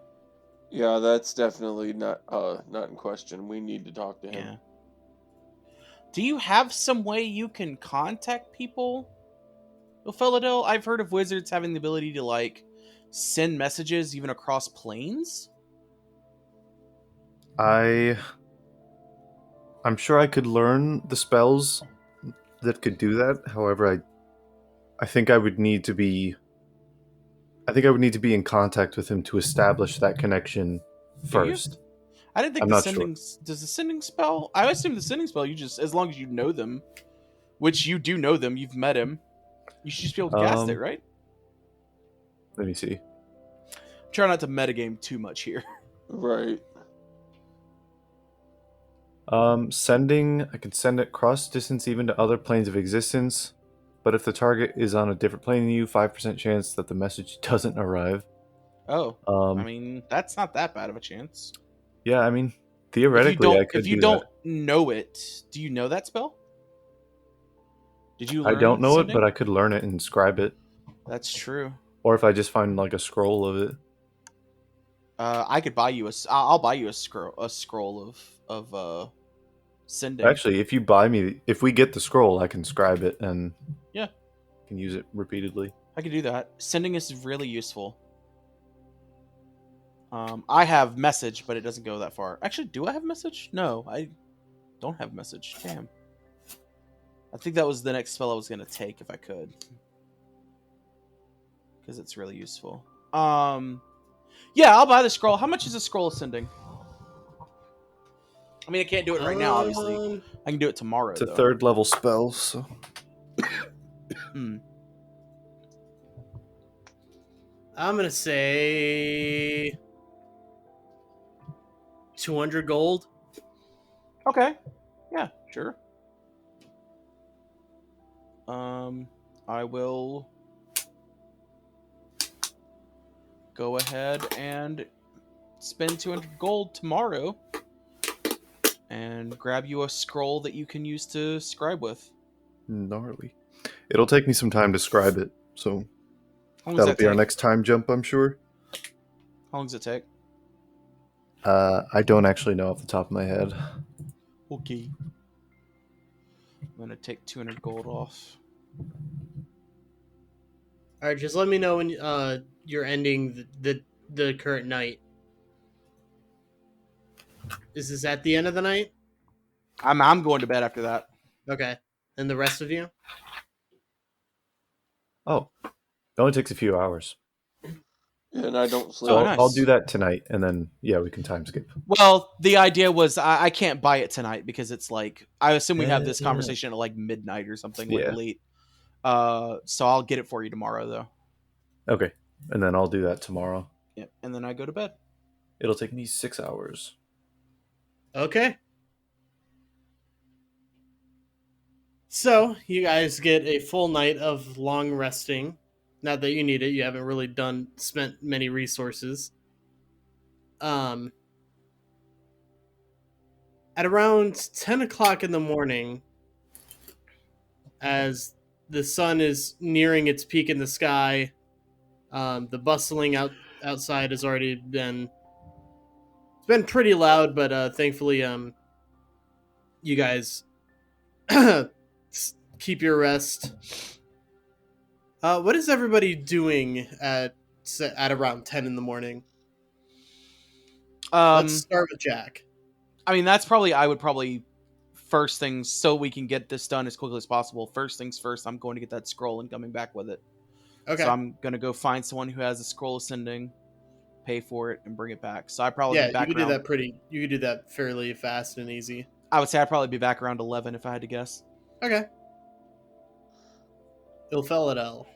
Yeah, that's definitely not in question. We need to talk to him. Yeah. Do you have some way you can contact people, Ilphelodel? I've heard of wizards having the ability to like send messages even across planes. I'm sure I could learn the spells that could do that. However, I think I would need to be in contact with him to establish that connection first. I didn't think I'm the not sending does the sending spell. I assume the sending spell you just, as long as you know them, which you do know them, you've met him, you should just be able to cast it, right? Let me see. Try not to metagame too much here. Right. Sending, I can send it cross distance even to other planes of existence, but if the target is on a different plane than you, 5% chance that the message doesn't arrive. Oh, I mean, that's not that bad of a chance. Yeah, I mean, theoretically, I could. If you don't know it, do you know that spell? Did you learn I don't know sending? it, but I could learn it and scribe it. That's true. Or if I just find like a scroll of it. I could buy you I'll buy you a scroll of sending. Actually, if we get the scroll, I can scribe it and yeah, can use it repeatedly. I can do that. Sending is really useful. I have message, but it doesn't go that far. Actually, do I have message? No, I don't have message. Damn. I think that was the next spell I was gonna take if I could, because it's really useful. Yeah, I'll buy the scroll. How much is a scroll of sending? I mean, I can't do it right now, obviously. I can do it tomorrow. It's a third level spell, so. I'm gonna say 200 gold. Okay. Yeah, sure. I will go ahead and spend 200 gold tomorrow and grab you a scroll that you can use to scribe with. Gnarly. It'll take me some time to scribe it, so that'll be our next time jump, I'm sure. How long does it take? I don't actually know off the top of my head. Okay. I'm gonna take 200 gold off. All right, just let me know when you're ending the current night. Is this at the end of the night? I'm going to bed after that. Okay. And the rest of you? Oh, it only takes a few hours. Yeah, and I don't sleep. So nice. I'll do that tonight, and then we can time skip. Well, the idea was I can't buy it tonight because it's like, I assume we have this conversation at like midnight or something, like late. So I'll get it for you tomorrow, though. Okay, and then I'll do that tomorrow. Yep, and then I go to bed. It'll take me 6 hours. Okay. So, you guys get a full night of long resting. Not that you need it. You haven't really spent many resources. At around 10 o'clock in the morning, as the sun is nearing its peak in the sky, the bustling outside has already been. It's been pretty loud, but thankfully, you guys keep your rest. What is everybody doing at around 10 in the morning? Let's start with Jack. I mean, I would probably first things so we can get this done as quickly as possible. First things first, I'm going to get that scroll and coming back with it. Okay. So I'm going to go find someone who has a scroll ascending, pay for it, and bring it back. So I'd probably be back you could do that fairly fast and easy. I would say I'd probably be back around 11 if I had to guess. Okay. Ilphelodel.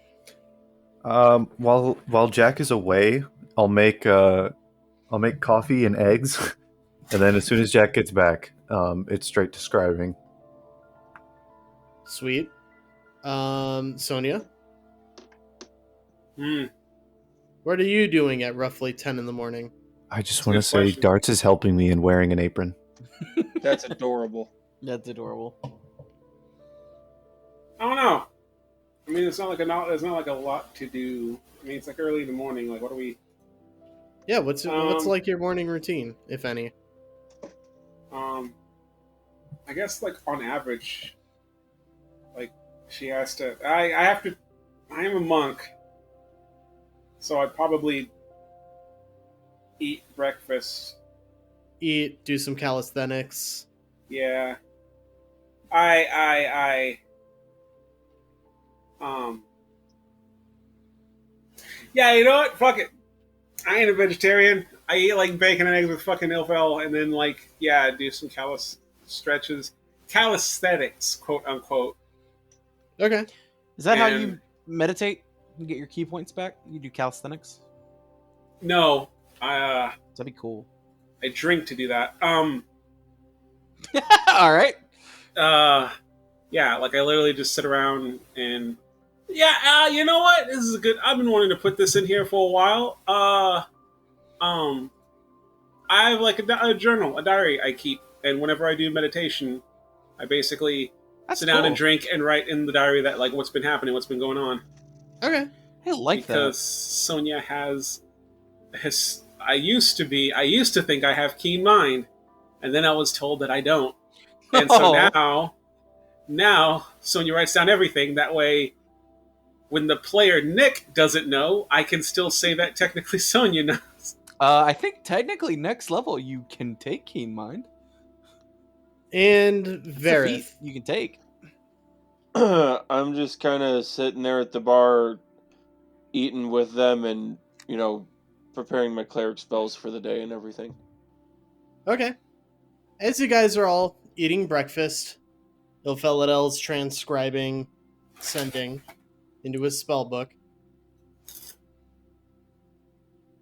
While Jack is away, I'll make coffee and eggs, and then as soon as Jack gets back, it's straight to scribing. Sweet. Sonia. What are you doing at roughly 10 in the morning? I just want to say Darts is helping me in wearing an apron. That's adorable. That's adorable. I don't know. I mean, it's not like a lot to do. I mean, it's like early in the morning. Like, what are we? Yeah, what's like your morning routine, if any? I guess like on average, like she has to. I have to. I am a monk, so I'd probably eat breakfast. Do some calisthenics. Yeah. Yeah, you know what? Fuck it. I ain't a vegetarian. I eat like bacon and eggs with fucking Ilfel, and then like, yeah, do some calisthenics, quote unquote. Okay. Is that how you meditate and get your key points back? You do calisthenics? No. That'd be cool. I drink to do that. All right. Yeah, like I literally just sit around and you know what? This is good. I've been wanting to put this in here for a while. I have like a journal, a diary I keep, and whenever I do meditation, I basically sit down and drink and write in the diary that like what's been happening, what's been going on. Okay. I like that. Because Sonia has I used to think I have keen mind, and then I was told that I don't. And so now Sonia writes down everything. That way, when the player Nick doesn't know, I can still say that technically Sonia knows. I think technically next level you can take keen mind. And Varroth. You can take. I'm just kind of sitting there at the bar, eating with them, and preparing my cleric spells for the day and everything. Okay. As you guys are all eating breakfast, Ilpheledel's transcribing, sending into his spell book.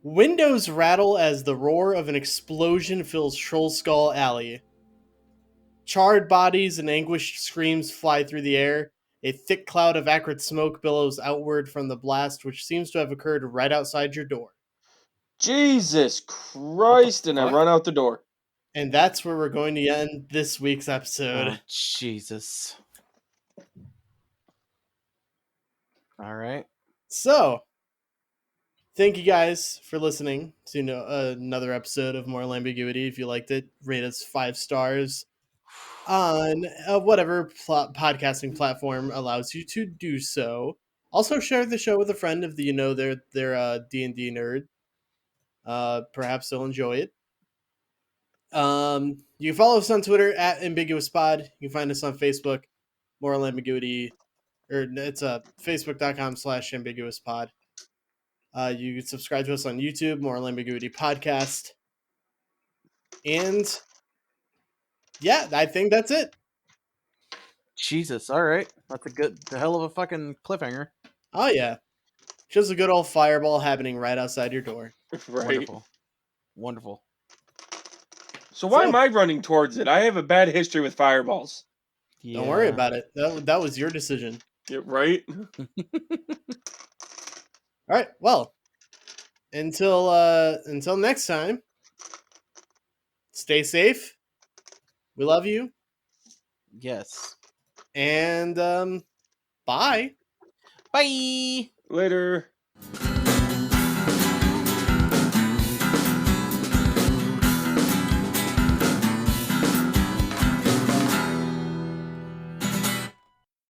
Windows rattle as the roar of an explosion fills Trollskull Alley. Charred bodies and anguished screams fly through the air. A thick cloud of acrid smoke billows outward from the blast, which seems to have occurred right outside your door. Jesus Christ, and I run out the door. And that's where we're going to end this week's episode. Oh, Jesus. All right. So, thank you guys for listening to another episode of Moral Ambiguity. If you liked it, rate us 5 stars on whatever podcasting platform allows you to do so. Also, share the show with a friend if you know they're D&D nerd. Perhaps they'll enjoy it. You can follow us on Twitter at AmbiguousPod. You can find us on Facebook, Moral Ambiguity, or it's facebook.com/ambiguouspod. You can subscribe to us on YouTube, Moral Ambiguity Podcast. And yeah, I think that's it. Jesus, all right. That's a hell of a fucking cliffhanger. Oh yeah. Just a good old fireball happening right outside your door. Right. Wonderful. So why am I running towards it? I have a bad history with fireballs. Yeah. Don't worry about it. That was your decision. Yeah, right? All right. Well, until next time, stay safe. We love you, Yes. and bye. Bye. Later.